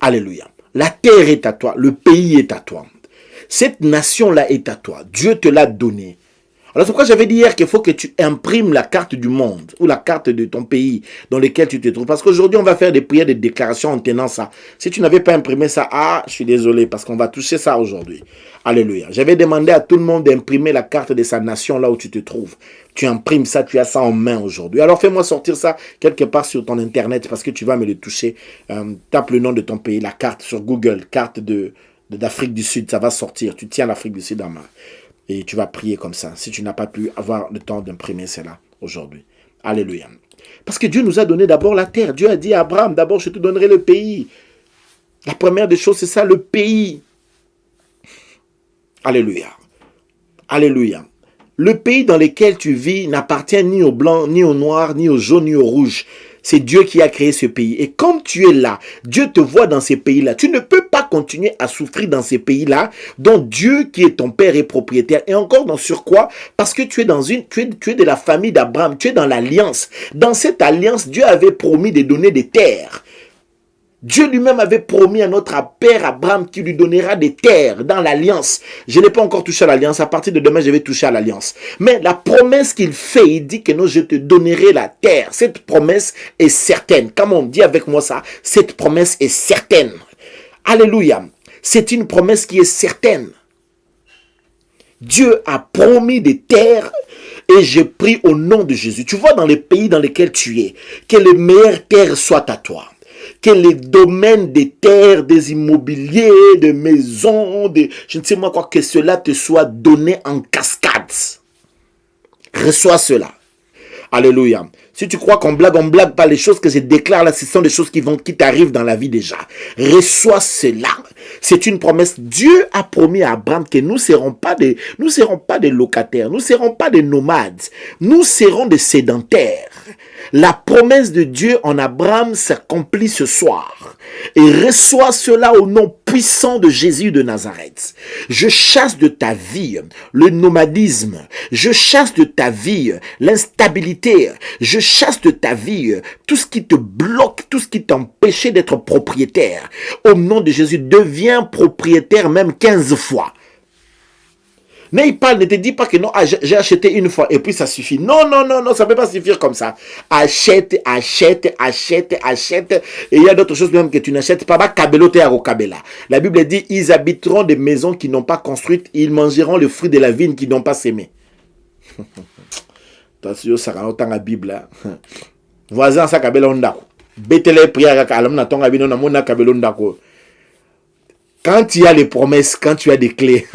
Alléluia. La terre est à toi, le pays est à toi. Cette nation-là est à toi. Dieu te l'a donnée. Alors c'est pourquoi j'avais dit hier qu'il faut que tu imprimes la carte du monde ou la carte de ton pays dans lequel tu te trouves. Parce qu'aujourd'hui, on va faire des prières, des déclarations en tenant ça. Si tu n'avais pas imprimé ça, je suis désolé parce qu'on va toucher ça aujourd'hui. Alléluia. J'avais demandé à tout le monde d'imprimer la carte de sa nation là où tu te trouves. Tu imprimes ça, tu as ça en main aujourd'hui. Alors fais-moi sortir ça quelque part sur ton internet parce que tu vas me le toucher. Tape le nom de ton pays, la carte sur Google, carte d'Afrique du Sud, ça va sortir. Tu tiens l'Afrique du Sud en main. Et tu vas prier comme ça, si tu n'as pas pu avoir le temps d'imprimer cela aujourd'hui. Alléluia. Parce que Dieu nous a donné d'abord la terre. Dieu a dit à Abraham, d'abord je te donnerai le pays. La première des choses, c'est ça, le pays. Alléluia. Alléluia. Le pays dans lequel tu vis n'appartient ni aux blancs, ni aux noirs, ni aux jaunes, ni aux rouges. C'est Dieu qui a créé ce pays. Et comme tu es là, Dieu te voit dans ces pays-là. Tu ne peux pas continuer à souffrir dans ces pays-là, dont Dieu qui est ton père est propriétaire. Et encore dans sur quoi? Parce que tu es tu es de la famille d'Abraham. Tu es dans l'alliance. Dans cette alliance, Dieu avait promis de donner des terres. Dieu lui-même avait promis à notre père Abraham qu'il lui donnera des terres dans l'alliance. Je n'ai pas encore touché à l'alliance. À partir de demain, je vais toucher à l'alliance. Mais la promesse qu'il fait, il dit que non, je te donnerai la terre. Cette promesse est certaine. Comme on dit avec moi ça, cette promesse est certaine. Alléluia. C'est une promesse qui est certaine. Dieu a promis des terres et j'ai pris au nom de Jésus. Tu vois dans les pays dans lesquels tu es, que les meilleures terres soient à toi. Que les domaines des terres, des immobiliers, des maisons, je ne sais moi quoi, que cela te soit donné en cascade. Reçois cela. Alléluia. Si tu crois qu'on blague pas. Les choses que je déclare là, ce sont des choses qui t'arrivent dans la vie déjà. Reçois cela. C'est une promesse. Dieu a promis à Abraham que nous serons pas des locataires. Nous serons pas des nomades. Nous serons des sédentaires. La promesse de Dieu en Abraham s'accomplit ce soir. Et reçois cela au nom puissant de Jésus de Nazareth. Je chasse de ta vie le nomadisme. Je chasse de ta vie l'instabilité. Je chasse de ta vie tout ce qui te bloque, tout ce qui t'empêchait d'être propriétaire. Au nom de Jésus, deviens propriétaire même 15 fois. Ne te dis pas que non, j'ai acheté une fois et puis ça suffit. Non, ça ne peut pas suffire comme ça. Achète. Et il y a d'autres choses même que tu n'achètes pas. La Bible dit, ils habiteront des maisons qui n'ont pas construites, ils mangeront le fruit de la vigne qui n'ont pas sémé. Attention, ça va dans la Bible. Voisin, ça kabela ondako. Betele prière à l'homme n'a ton abino na mona kabela ondako. Quand tu as les promesses, quand tu as des clés,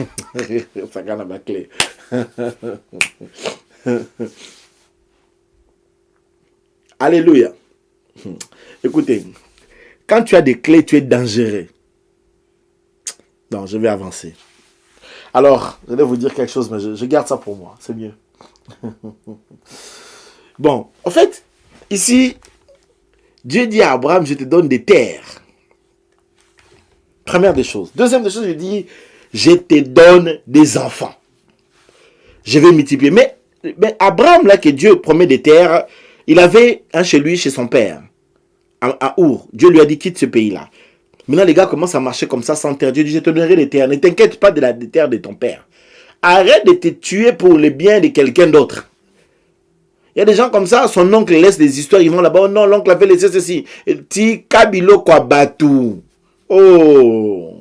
ça gagne ma clé. Alléluia. Écoutez, quand tu as des clés, tu es dangereux. Non, je vais avancer. Alors, je vais vous dire quelque chose, mais je garde ça pour moi, c'est mieux. Bon, en fait, ici, Dieu dit à Abraham, je te donne des terres. Première des choses. Deuxième des choses, je dis, je te donne des enfants. Je vais multiplier. Mais Abraham, là, que Dieu promet des terres, il avait un chez lui, chez son père, à Our. Dieu lui a dit, quitte ce pays-là. Maintenant, les gars commencent à marcher comme ça, sans terre. Dieu dit, je te donnerai des terres. Ne t'inquiète pas des terres de ton père. Arrête de te tuer pour le bien de quelqu'un d'autre. Il y a des gens comme ça, son oncle laisse des histoires, ils vont là-bas, oh non, l'oncle avait laissé ceci. Ti kabilo kwa batu. Oh,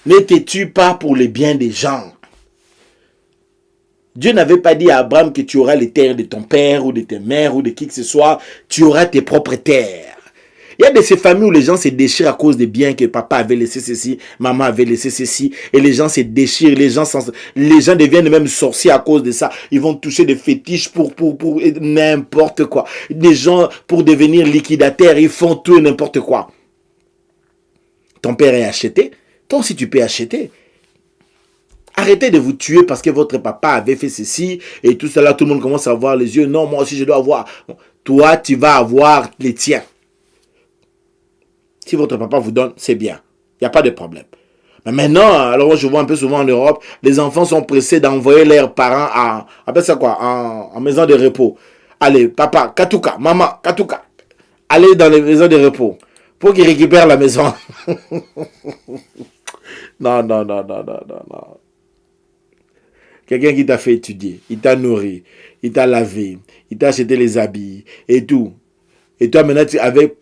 ne te tue pas pour le bien des gens. Dieu n'avait pas dit à Abraham que tu auras les terres de ton père ou de tes mères ou de qui que ce soit. Tu auras tes propres terres. Il y a de ces familles où les gens se déchirent à cause des biens que papa avait laissé ceci, maman avait laissé ceci, et les gens se déchirent, les gens deviennent même sorciers à cause de ça. Ils vont toucher des fétiches pour n'importe quoi. Des gens, pour devenir liquidataires, ils font tout et n'importe quoi. Ton père est acheté, toi aussi tu peux acheter. Arrêtez de vous tuer parce que votre papa avait fait ceci et tout cela, tout le monde commence à avoir les yeux. Non, moi aussi je dois avoir. Toi, tu vas avoir les tiens. Si votre papa vous donne, c'est bien. Il n'y a pas de problème. Mais maintenant, alors je vois un peu souvent en Europe, les enfants sont pressés d'envoyer leurs parents en maison de repos. Allez, papa, Katuka, maman, Katuka. Allez dans les maisons de repos pour qu'ils récupèrent la maison. Non. Quelqu'un qui t'a fait étudier, il t'a nourri, il t'a lavé, il t'a acheté les habits et tout. Et toi maintenant,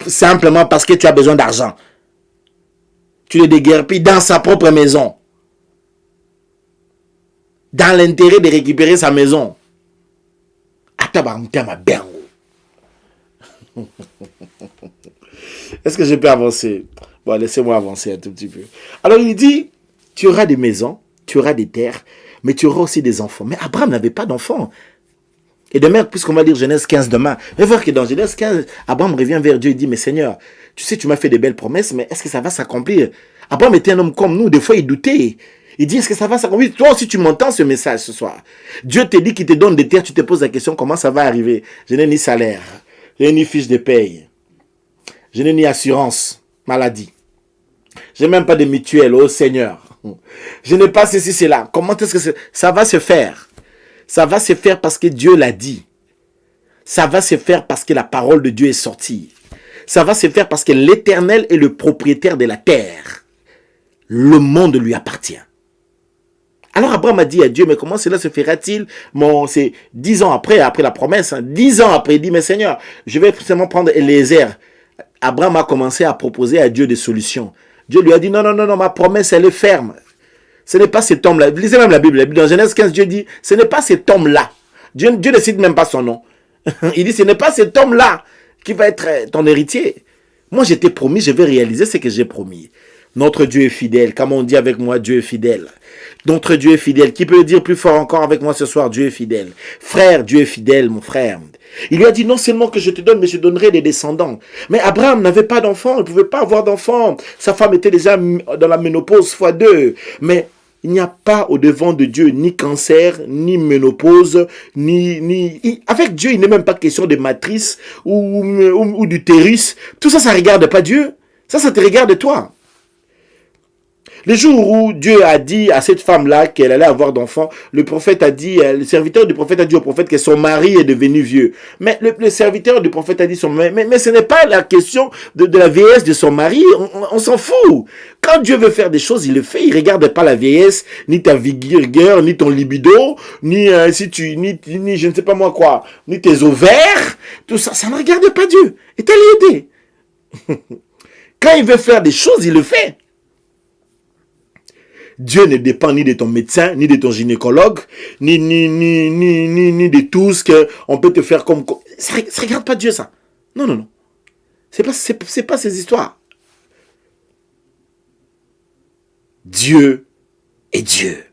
simplement parce que tu as besoin d'argent. Tu le déguerpis dans sa propre maison. Dans l'intérêt de récupérer sa maison. Est-ce que je peux avancer? Bon, laissez-moi avancer un tout petit peu. Alors il dit, tu auras des maisons, tu auras des terres, mais tu auras aussi des enfants. Mais Abraham n'avait pas d'enfants. Et demain, puisqu'on va lire Genèse 15 demain, on va voir que dans Genèse 15, Abraham revient vers Dieu et dit, mais Seigneur, tu sais, tu m'as fait de belles promesses, mais est-ce que ça va s'accomplir? Abraham était un homme comme nous, des fois il doutait. Il dit, est-ce que ça va s'accomplir? Toi aussi, tu m'entends ce message ce soir. Dieu te dit qu'il te donne des terres, tu te poses la question, comment ça va arriver? Je n'ai ni salaire, je n'ai ni fiche de paye, je n'ai ni assurance, maladie. Je n'ai même pas de mutuelle, oh Seigneur. Je n'ai pas ceci, cela. Comment est-ce que ça va se faire? Ça va se faire parce que Dieu l'a dit. Ça va se faire parce que la parole de Dieu est sortie. Ça va se faire parce que l'Éternel est le propriétaire de la terre. Le monde lui appartient. Alors Abraham a dit à Dieu, mais comment cela se fera-t-il? C'est 10 ans après la promesse. 10 ans après, il dit, mais Seigneur, je vais seulement prendre Eliezer. Abraham a commencé à proposer à Dieu des solutions. Dieu lui a dit, non, ma promesse, elle est ferme. Ce n'est pas cet homme-là. Lisez même la Bible. Dans Genèse 15, Dieu dit, ce n'est pas cet homme-là. Dieu ne cite même pas son nom. Il dit, ce n'est pas cet homme-là qui va être ton héritier. Moi, je t'ai promis, je vais réaliser ce que j'ai promis. Notre Dieu est fidèle. Comme on dit avec moi, Dieu est fidèle. Notre Dieu est fidèle. Qui peut le dire plus fort encore avec moi ce soir? Dieu est fidèle. Frère, Dieu est fidèle, mon frère. Il lui a dit, non seulement que je te donne, mais je donnerai des descendants. Mais Abraham n'avait pas d'enfant. Il ne pouvait pas avoir d'enfant. Sa femme était déjà dans la ménopause x2. Mais il n'y a pas au-devant de Dieu ni cancer, ni ménopause, Avec Dieu, il n'est même pas question de matrice ou d'utérus. Tout ça, ça ne regarde pas Dieu. Ça te regarde toi. Le jour où Dieu a dit à cette femme-là qu'elle allait avoir d'enfants, le serviteur du prophète a dit au prophète que son mari est devenu vieux. Mais le serviteur du prophète a dit mais ce n'est pas la question de la vieillesse de son mari, on s'en fout. Quand Dieu veut faire des choses, il le fait, il ne regarde pas la vieillesse, ni ta vigueur, ni ton libido, ni je ne sais pas moi quoi, ni tes ovaires, tout ça, ça ne regarde pas Dieu. Et t'as l'idée. Quand il veut faire des choses, il le fait. Dieu ne dépend ni de ton médecin, ni de ton gynécologue, ni de tout ce qu'on peut te faire comme... Ça ne regarde pas Dieu, ça. Non. C'est pas ces histoires. Dieu est Dieu.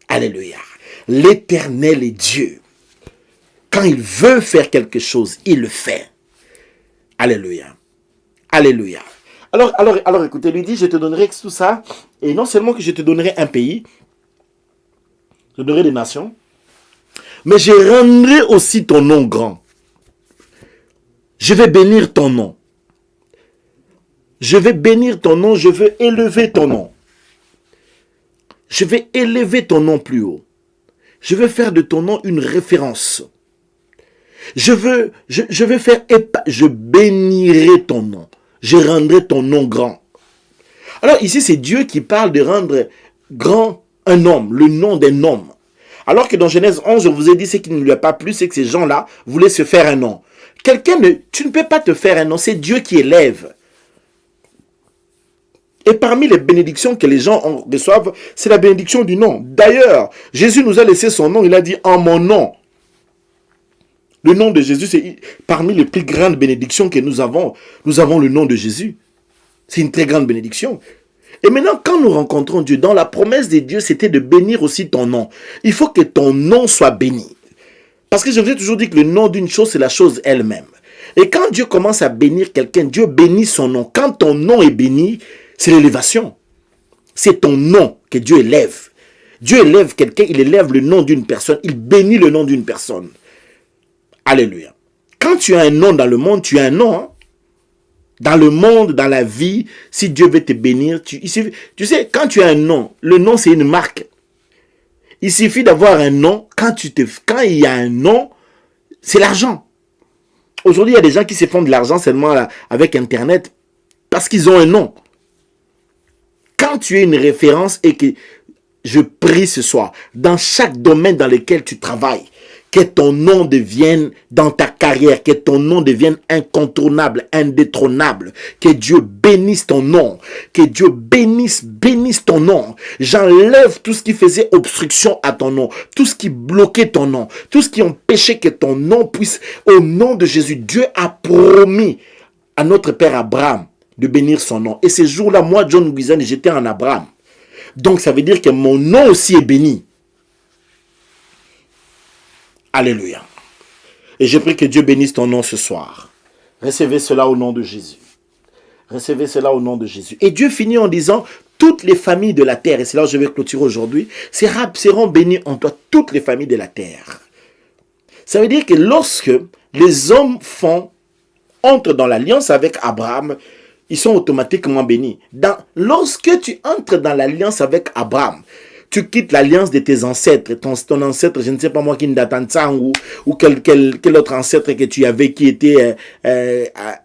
Alléluia. L'Éternel est Dieu. Quand il veut faire quelque chose, il le fait. Alléluia. Alléluia. Alors écoutez, lui dit, je te donnerai tout ça, et non seulement que je te donnerai un pays, je te donnerai des nations, mais je rendrai aussi ton nom grand. Je vais bénir ton nom. Je vais bénir ton nom, je veux élever ton nom. Je vais élever ton nom plus haut. Je veux faire de ton nom une référence. Je bénirai ton nom. Je rendrai ton nom grand. Alors ici, c'est Dieu qui parle de rendre grand un homme, le nom d'un homme. Alors que dans Genèse 11, je vous ai dit ce qui ne lui a pas plu, c'est que ces gens-là voulaient se faire un nom. Tu ne peux pas te faire un nom, c'est Dieu qui élève. Et parmi les bénédictions que les gens reçoivent, c'est la bénédiction du nom. D'ailleurs, Jésus nous a laissé son nom, il a dit en mon nom. Le nom de Jésus, c'est parmi les plus grandes bénédictions que nous avons. Nous avons le nom de Jésus. C'est une très grande bénédiction. Et maintenant, quand nous rencontrons Dieu, dans la promesse de Dieu, c'était de bénir aussi ton nom. Il faut que ton nom soit béni. Parce que je vous ai toujours dit que le nom d'une chose, c'est la chose elle-même. Et quand Dieu commence à bénir quelqu'un, Dieu bénit son nom. Quand ton nom est béni, c'est l'élévation. C'est ton nom que Dieu élève. Dieu élève quelqu'un, il élève le nom d'une personne, il bénit le nom d'une personne. Alléluia. Quand tu as un nom dans le monde, tu as un nom. Hein? Dans le monde, dans la vie, si Dieu veut te bénir, tu sais, quand tu as un nom, le nom c'est une marque. Il suffit d'avoir un nom. Quand il y a un nom, c'est l'argent. Aujourd'hui, il y a des gens qui se font de l'argent seulement avec Internet parce qu'ils ont un nom. Quand tu es une référence et que je prie ce soir, dans chaque domaine dans lequel tu travailles, que ton nom devienne dans ta carrière, que ton nom devienne incontournable, indétrônable, que Dieu bénisse ton nom, que Dieu bénisse ton nom. J'enlève tout ce qui faisait obstruction à ton nom, tout ce qui bloquait ton nom, tout ce qui empêchait que ton nom puisse, au nom de Jésus, Dieu a promis à notre père Abraham de bénir son nom. Et ce jour-là, moi, John Guizane, j'étais en Abraham. Donc ça veut dire que mon nom aussi est béni. Alléluia. Et je prie que Dieu bénisse ton nom ce soir. Recevez cela au nom de Jésus. Recevez cela au nom de Jésus. Et Dieu finit en disant, toutes les familles de la terre, et c'est là où je vais clôturer aujourd'hui, seront bénies en toi, toutes les familles de la terre. Ça veut dire que lorsque les hommes entrent dans l'alliance avec Abraham, ils sont automatiquement bénis. Lorsque tu entres dans l'alliance avec Abraham, tu quittes l'alliance de tes ancêtres, ton ancêtre, je ne sais pas moi, Kindatantsang ou quel autre ancêtre que tu avais qui était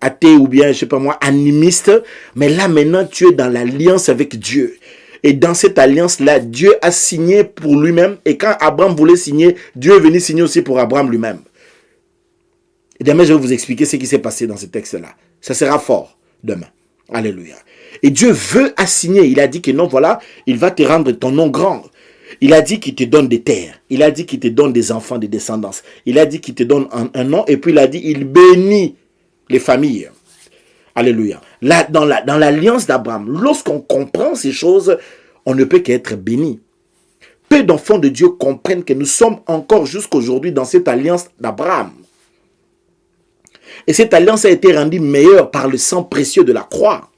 athée ou bien, je ne sais pas moi, animiste. Mais là, maintenant, tu es dans l'alliance avec Dieu. Et dans cette alliance-là, Dieu a signé pour lui-même. Et quand Abraham voulait signer, Dieu est venu signer aussi pour Abraham lui-même. Et demain, je vais vous expliquer ce qui s'est passé dans ce texte-là. Ça sera fort demain. Alléluia. Et Dieu veut assigner. Il a dit que non, voilà, il va te rendre ton nom grand. Il a dit qu'il te donne des terres. Il a dit qu'il te donne des enfants, des descendances. Il a dit qu'il te donne un nom. Et puis il a dit, il bénit les familles. Alléluia. Là, dans l'alliance d'Abraham, lorsqu'on comprend ces choses, on ne peut qu'être béni. Peu d'enfants de Dieu comprennent que nous sommes encore jusqu'aujourd'hui dans cette alliance d'Abraham. Et cette alliance a été rendue meilleure par le sang précieux de la croix.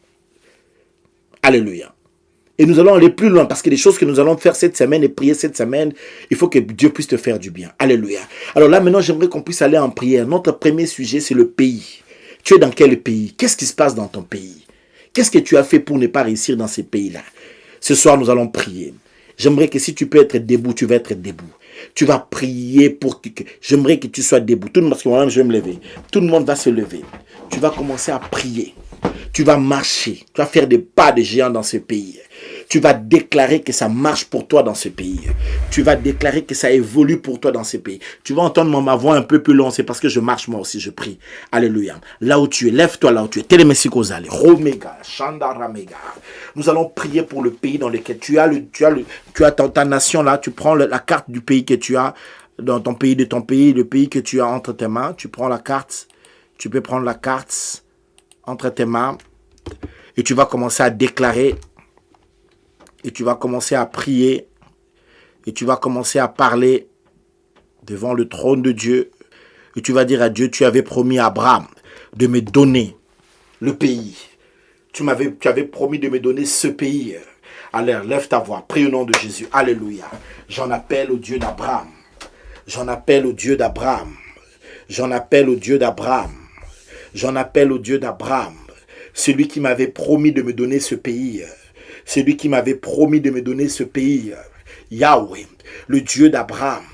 Alléluia. Et nous allons aller plus loin parce que les choses que nous allons faire cette semaine et prier cette semaine, il faut que Dieu puisse te faire du bien. Alléluia. Alors là, maintenant, j'aimerais qu'on puisse aller en prière. Notre premier sujet, c'est le pays. Tu es dans quel pays? Qu'est-ce qui se passe dans ton pays? Qu'est-ce que tu as fait pour ne pas réussir dans ces pays-là? Ce soir, nous allons prier. J'aimerais que si tu peux être debout, tu vas être debout. Tu vas prier pour que... J'aimerais que tu sois debout. Tout le monde, parce que moi-même, je vais me lever. Tout le monde va se lever. Tu vas commencer à prier. Tu vas marcher. Tu vas faire des pas de géant dans ce pays. Tu vas déclarer que ça marche pour toi dans ce pays. Tu vas déclarer que ça évolue pour toi dans ce pays. Tu vas entendre ma voix un peu plus longue. C'est parce que je marche moi aussi, je prie. Alléluia. Là où tu es, lève-toi là où tu es. Télémessikozale. Romega, Chandaramega. Nous allons prier pour le pays dans lequel tu as ta nation là. Tu prends la carte du pays que tu as dans ton pays, le pays que tu as entre tes mains. Tu prends la carte. Tu peux prendre la carte entre tes mains. Et tu vas commencer à déclarer. Et tu vas commencer à prier. Et tu vas commencer à parler devant le trône de Dieu. Et tu vas dire à Dieu, tu avais promis à Abraham de me donner le pays. Tu avais promis de me donner ce pays. Alors, lève ta voix. Prie au nom de Jésus. Alléluia. J'en appelle au Dieu d'Abraham. J'en appelle au Dieu d'Abraham. J'en appelle au Dieu d'Abraham. J'en appelle au Dieu d'Abraham. Celui qui m'avait promis de me donner ce pays. Celui qui m'avait promis de me donner ce pays. Yahweh, le Dieu d'Abraham.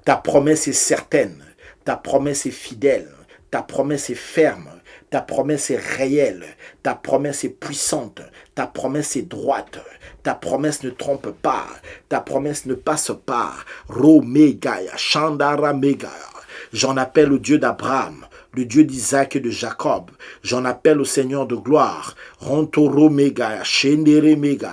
Ta promesse est certaine. Ta promesse est fidèle. Ta promesse est ferme. Ta promesse est réelle. Ta promesse est puissante. Ta promesse est droite. Ta promesse ne trompe pas. Ta promesse ne passe pas. Romegaya, Chandara Megaya. J'en appelle au Dieu d'Abraham, le Dieu d'Isaac et de Jacob. J'en appelle au Seigneur de gloire. Rontoro Megaya, Shendere Mega.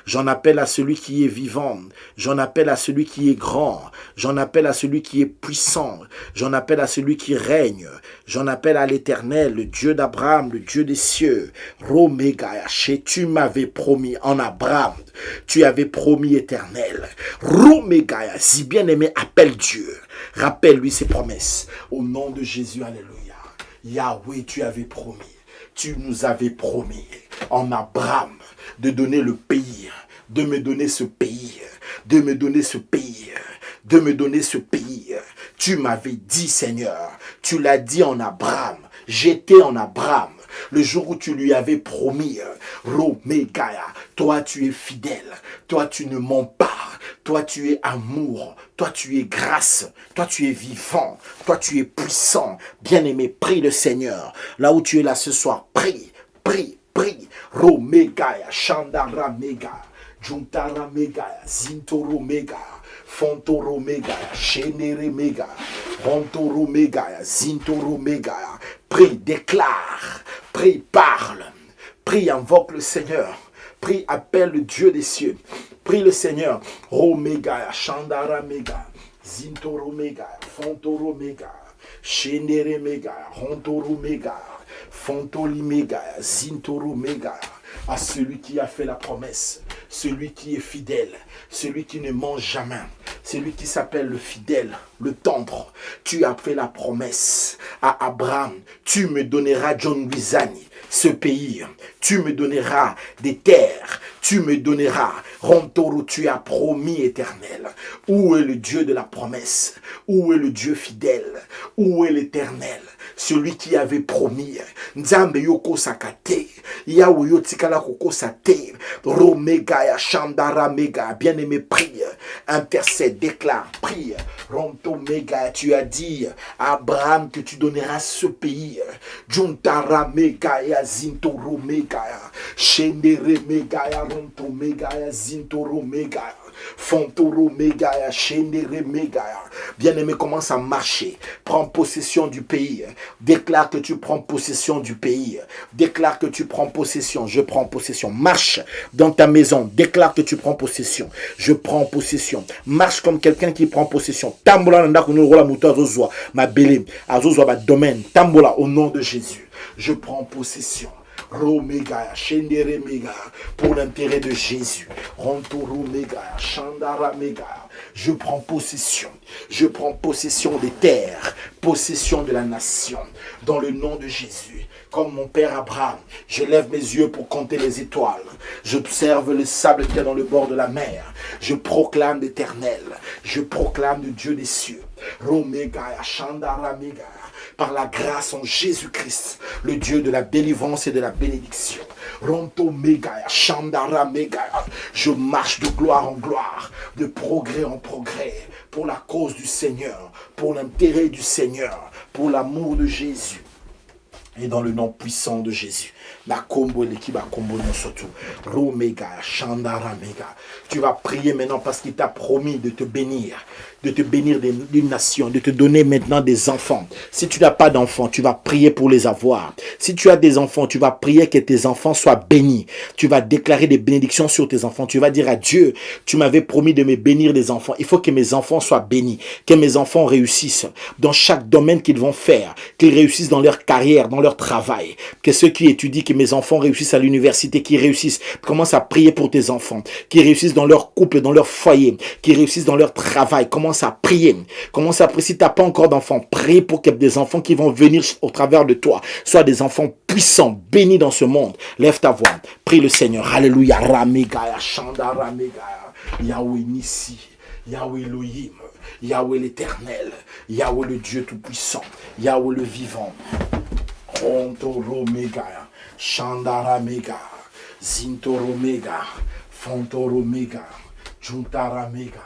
J'en appelle à celui qui est vivant. J'en appelle à celui qui est grand. J'en appelle à celui qui est puissant. J'en appelle à celui qui règne. J'en appelle à l'Éternel, le Dieu d'Abraham, le Dieu des cieux. Romegaya, tu m'avais promis en Abraham. Tu avais promis éternel. Romegaya, si bien aimé, appelle Dieu. Rappelle-lui ses promesses. Au nom de Jésus, alléluia. Yahweh, tu avais promis. Tu nous avais promis en Abraham de donner le pays. De me donner ce pays. De me donner ce pays. De me donner ce pays. Tu m'avais dit, Seigneur. Tu l'as dit en Abraham. J'étais en Abraham. Le jour où tu lui avais promis, Romegaya, toi tu es fidèle, toi tu ne mens pas, toi tu es amour, toi tu es grâce, toi tu es vivant, toi tu es puissant. Bien-aimé, prie le Seigneur. Là où tu es là ce soir, prie, prie, prie. Romegaya, Chandara Mega, Juntara Megaya, Zintoro Mega. Fontoro Megaya, Shenere Mega, Rontoro Megaya, Zintoro Megaya. Prie, déclare, prie, parle, prie, invoque le Seigneur, prie, appelle le Dieu des cieux, prie le Seigneur. Oh Megaya, Chandara Mega, Zintoro Mega, Fontoro Mega, Shenere Mega, Rontoro Mega, Fontoli Mega, Zintoro Mega. À celui qui a fait la promesse, celui qui est fidèle, celui qui ne ment jamais, C'est lui qui s'appelle le fidèle, le tendre. Tu as fait la promesse à Abraham. Tu me donneras, John Wizani, ce pays. Tu me donneras des terres. Tu me donneras. Rontoro, tu as promis, Éternel. Où est le Dieu de la promesse? Où est le Dieu fidèle? Où est l'Éternel? Celui qui avait promis. Nzambe yoko sakate. Yahweh yotikala koko sate. Romega Chandara Mega. Bien-aimé, prie. Intercède, déclare, prie. Ronto Mega, tu as dit à Abraham que tu donneras ce pays. Juntara Mega ya Zintoro Mega. Shendere Mega ya Ronto Mega ya Zintoro Mega. Fontoro Mega, Chendere Mega. Bien-aimé, commence à marcher. Prends possession du pays. Déclare que tu prends possession du pays. Déclare que tu prends possession. Je prends possession. Marche dans ta maison. Déclare que tu prends possession. Je prends possession. Marche comme quelqu'un qui prend possession. Tambola nanda kunola muto azozwa ma bele. Azozwa ba domaine. Tambola au nom de Jésus. Je prends possession. Romega, Shendere Mega, pour l'intérêt de Jésus. Rontoro Mega, Chandara Mega. Je prends possession. Je prends possession des terres, possession de la nation, dans le nom de Jésus. Comme mon père Abraham, je lève mes yeux pour compter les étoiles. J'observe le sable qu'il y a dans le bord de la mer. Je proclame l'Éternel. Je proclame le Dieu des cieux. Romega, Chandara Mega. Par la grâce en Jésus-Christ, le Dieu de la délivrance et de la bénédiction. Ronto Mega, Chandara Mega. Je marche de gloire en gloire, de progrès en progrès, pour la cause du Seigneur, pour l'intérêt du Seigneur, pour l'amour de Jésus. Et dans le nom puissant de Jésus. La combo l'équipe a combo non surtout. Romega, Chandara Mega. Tu vas prier maintenant parce qu'il t'a promis de te bénir d'une nation, de te donner maintenant des enfants. Si tu n'as pas d'enfants, tu vas prier pour les avoir. Si tu as des enfants, tu vas prier que tes enfants soient bénis. Tu vas déclarer des bénédictions sur tes enfants. Tu vas dire à Dieu, tu m'avais promis de me bénir des enfants. Il faut que mes enfants soient bénis, que mes enfants réussissent dans chaque domaine qu'ils vont faire, qu'ils réussissent dans leur carrière, dans leur travail. Que ceux qui étudient, que mes enfants réussissent à l'université, qu'ils réussissent. Commence à prier pour tes enfants, qu'ils réussissent dans leur couple, dans leur foyer, qu'ils réussissent dans leur travail. Commence à prier. Commence à prier. Si tu n'as pas encore d'enfants, prie pour que des enfants qui vont venir au travers de toi soient des enfants puissants, bénis dans ce monde. Lève ta voix. Prie le Seigneur. Alléluia. Ramega, Chanda, Ramega. Yahweh Nissi. Yahweh Elohim. Yahweh l'Éternel. Yahweh le Dieu Tout-Puissant. Yahweh le Vivant. Rontoro Mega. Chandara Mega. Zintoro Mega. Fontoro Mega. Juntara Mega.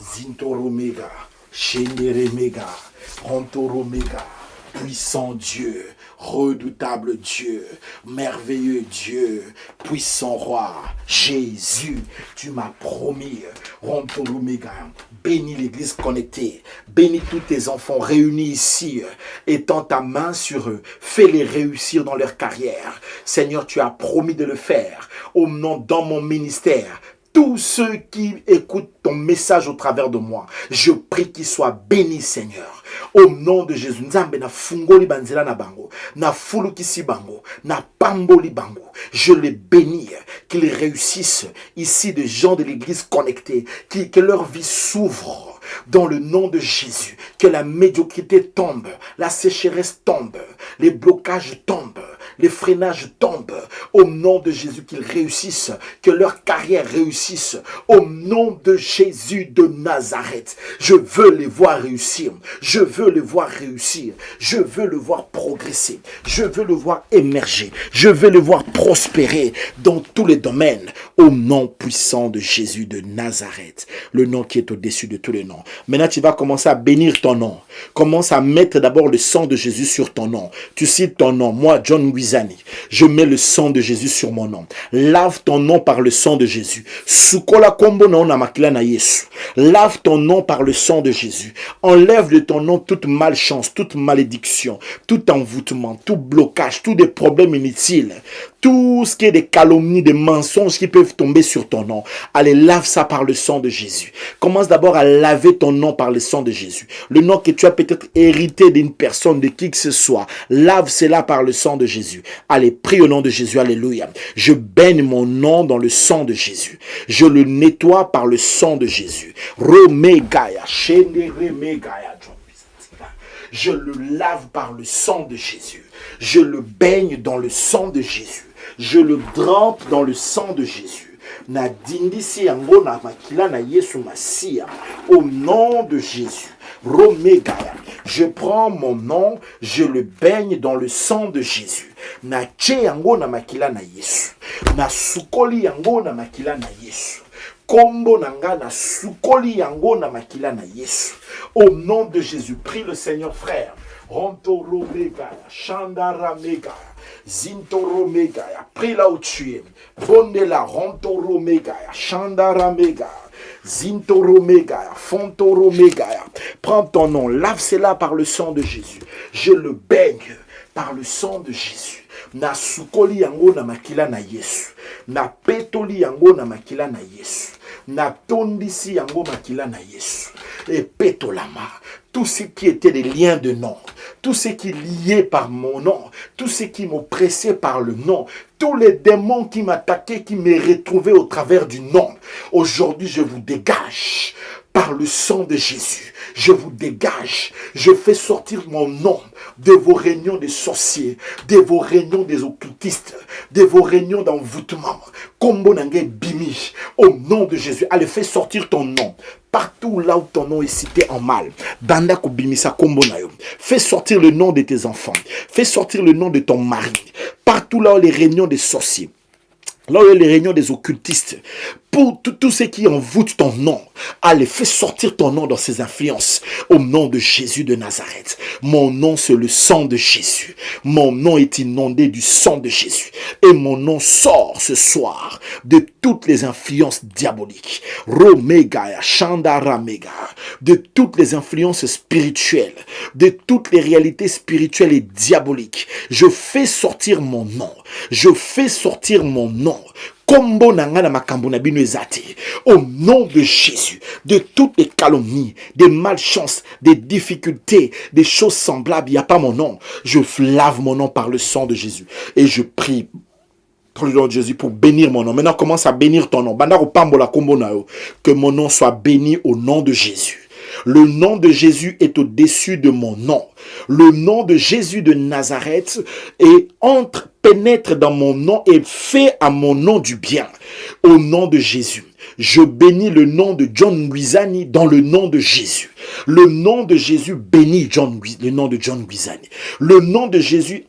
Zintoro Mega, Shendere Mega, Rontoro Mega, puissant Dieu, redoutable Dieu, merveilleux Dieu, puissant roi, Jésus, tu m'as promis, Rontoro Mega, bénis l'église connectée, bénis tous tes enfants réunis ici, étends ta main sur eux, fais-les réussir dans leur carrière. Seigneur, tu as promis de le faire, au nom dans mon ministère. Tous ceux qui écoutent ton message au travers de moi, je prie qu'ils soient bénis, Seigneur. Au nom de Jésus, Nzambe na fungoli banzela na bango, na fulu kisi bango, na pamboli bango. Je les bénis, qu'ils réussissent ici, des gens de l'église connectés, que leur vie s'ouvre. Dans le nom de Jésus, que la médiocrité tombe, la sécheresse tombe, les blocages tombent, les freinages tombent. Au nom de Jésus, qu'ils réussissent, que leur carrière réussisse. Au nom de Jésus de Nazareth, je veux les voir réussir. Je veux les voir réussir. Je veux les voir progresser. Je veux les voir émerger. Je veux les voir prospérer dans tous les domaines. Au nom puissant de Jésus de Nazareth, le nom qui est au-dessus de tous les noms. Maintenant, tu vas commencer à bénir ton nom. Commence à mettre d'abord le sang de Jésus sur ton nom. Tu cites ton nom. Moi, John Wizani, je mets le sang de Jésus sur mon nom. Lave ton nom par le sang de Jésus. Sukola kombo na ona makila na Yesu. Lave ton nom par le sang de Jésus. Enlève de ton nom toute malchance, toute malédiction, tout envoûtement, tout blocage, tous des problèmes inutiles. Tout ce qui est des calomnies, des mensonges qui peuvent tomber sur ton nom. Allez, lave ça par le sang de Jésus. Commence d'abord à laver ton nom par le sang de Jésus. Le nom que tu as peut-être hérité d'une personne, de qui que ce soit. Lave cela par le sang de Jésus. Jésus. Allez, prie au nom de Jésus, alléluia. Je baigne mon nom dans le sang de Jésus. Je le nettoie par le sang de Jésus. Romegaya, Shenderemegaya. Je le lave par le sang de Jésus. Je le baigne dans le sang de Jésus. Je le trempe dans le sang de Jésus. Na dindisi yango na makila na Yesu Masia. Au nom de Jésus. Romegaya. Je prends mon nom, je le baigne dans le sang de Jésus. Na tche yango na makila na Yesu. Na sukoli yango na makila na Yesu. Kombo nanga na sukoli yango na makila na Yesu. Au nom de Jésus, prie le Seigneur frère. Rontoro megaya, Chandara megaya, Zintoro megaya. Prie là où tu es. Bonne la Rontoro megaya, Chandara megaya. Zintoro megaya, Fontoro megaya. Prends ton nom, lave cela par le sang de Jésus. Je le baigne par le sang de Jésus. Na sukoli yango na makila na Yesu. Na petoli yango na makila na Yesu. Na tondisi yango makila na Yesu. Et petolama. Tout ce qui était des liens de nom, tout ce qui est lié par mon nom, tout ce qui m'oppressait par le nom, tous les démons qui m'attaquaient, qui me retrouvaient au travers du nom, aujourd'hui je vous dégage par le sang de Jésus. Je vous dégage. Je fais sortir mon nom de vos réunions des sorciers, de vos réunions des occultistes, de vos réunions d'envoûtement. Kombo nange bimi. Au nom de Jésus. Allez, fais sortir ton nom. Partout là où ton nom est cité en mal. Banda ko bimisa kombo na yo. Fais sortir le nom de tes enfants. Fais sortir le nom de ton mari. Partout là où les réunions des sorciers. Là où il y a les réunions des occultistes, pour tous ceux qui envoûtent ton nom, allez, fais sortir ton nom dans ces influences. Au nom de Jésus de Nazareth. Mon nom, c'est le sang de Jésus. Mon nom est inondé du sang de Jésus. Et mon nom sort ce soir de toutes les influences diaboliques. Romegaya, Shandaramega. De toutes les influences spirituelles. De toutes les réalités spirituelles et diaboliques. Je fais sortir mon nom. Je fais sortir mon nom. Kombo nanga makambo na bino ezate. Au nom de Jésus, de toutes les calomnies, des malchances, des difficultés, des choses semblables, il n'y a pas mon nom. Je lave mon nom par le sang de Jésus. Et je prie pour le nom de Jésus pour bénir mon nom. Maintenant, commence à bénir ton nom. Que mon nom soit béni au nom de Jésus. Le nom de Jésus est au-dessus de mon nom. Le nom de Jésus de Nazareth pénètre dans mon nom et fait à mon nom du bien. Au nom de Jésus. Je bénis le nom de John Guizani dans le nom de Jésus. Le nom de Jésus bénit le nom de John Guizani. Le nom de Jésus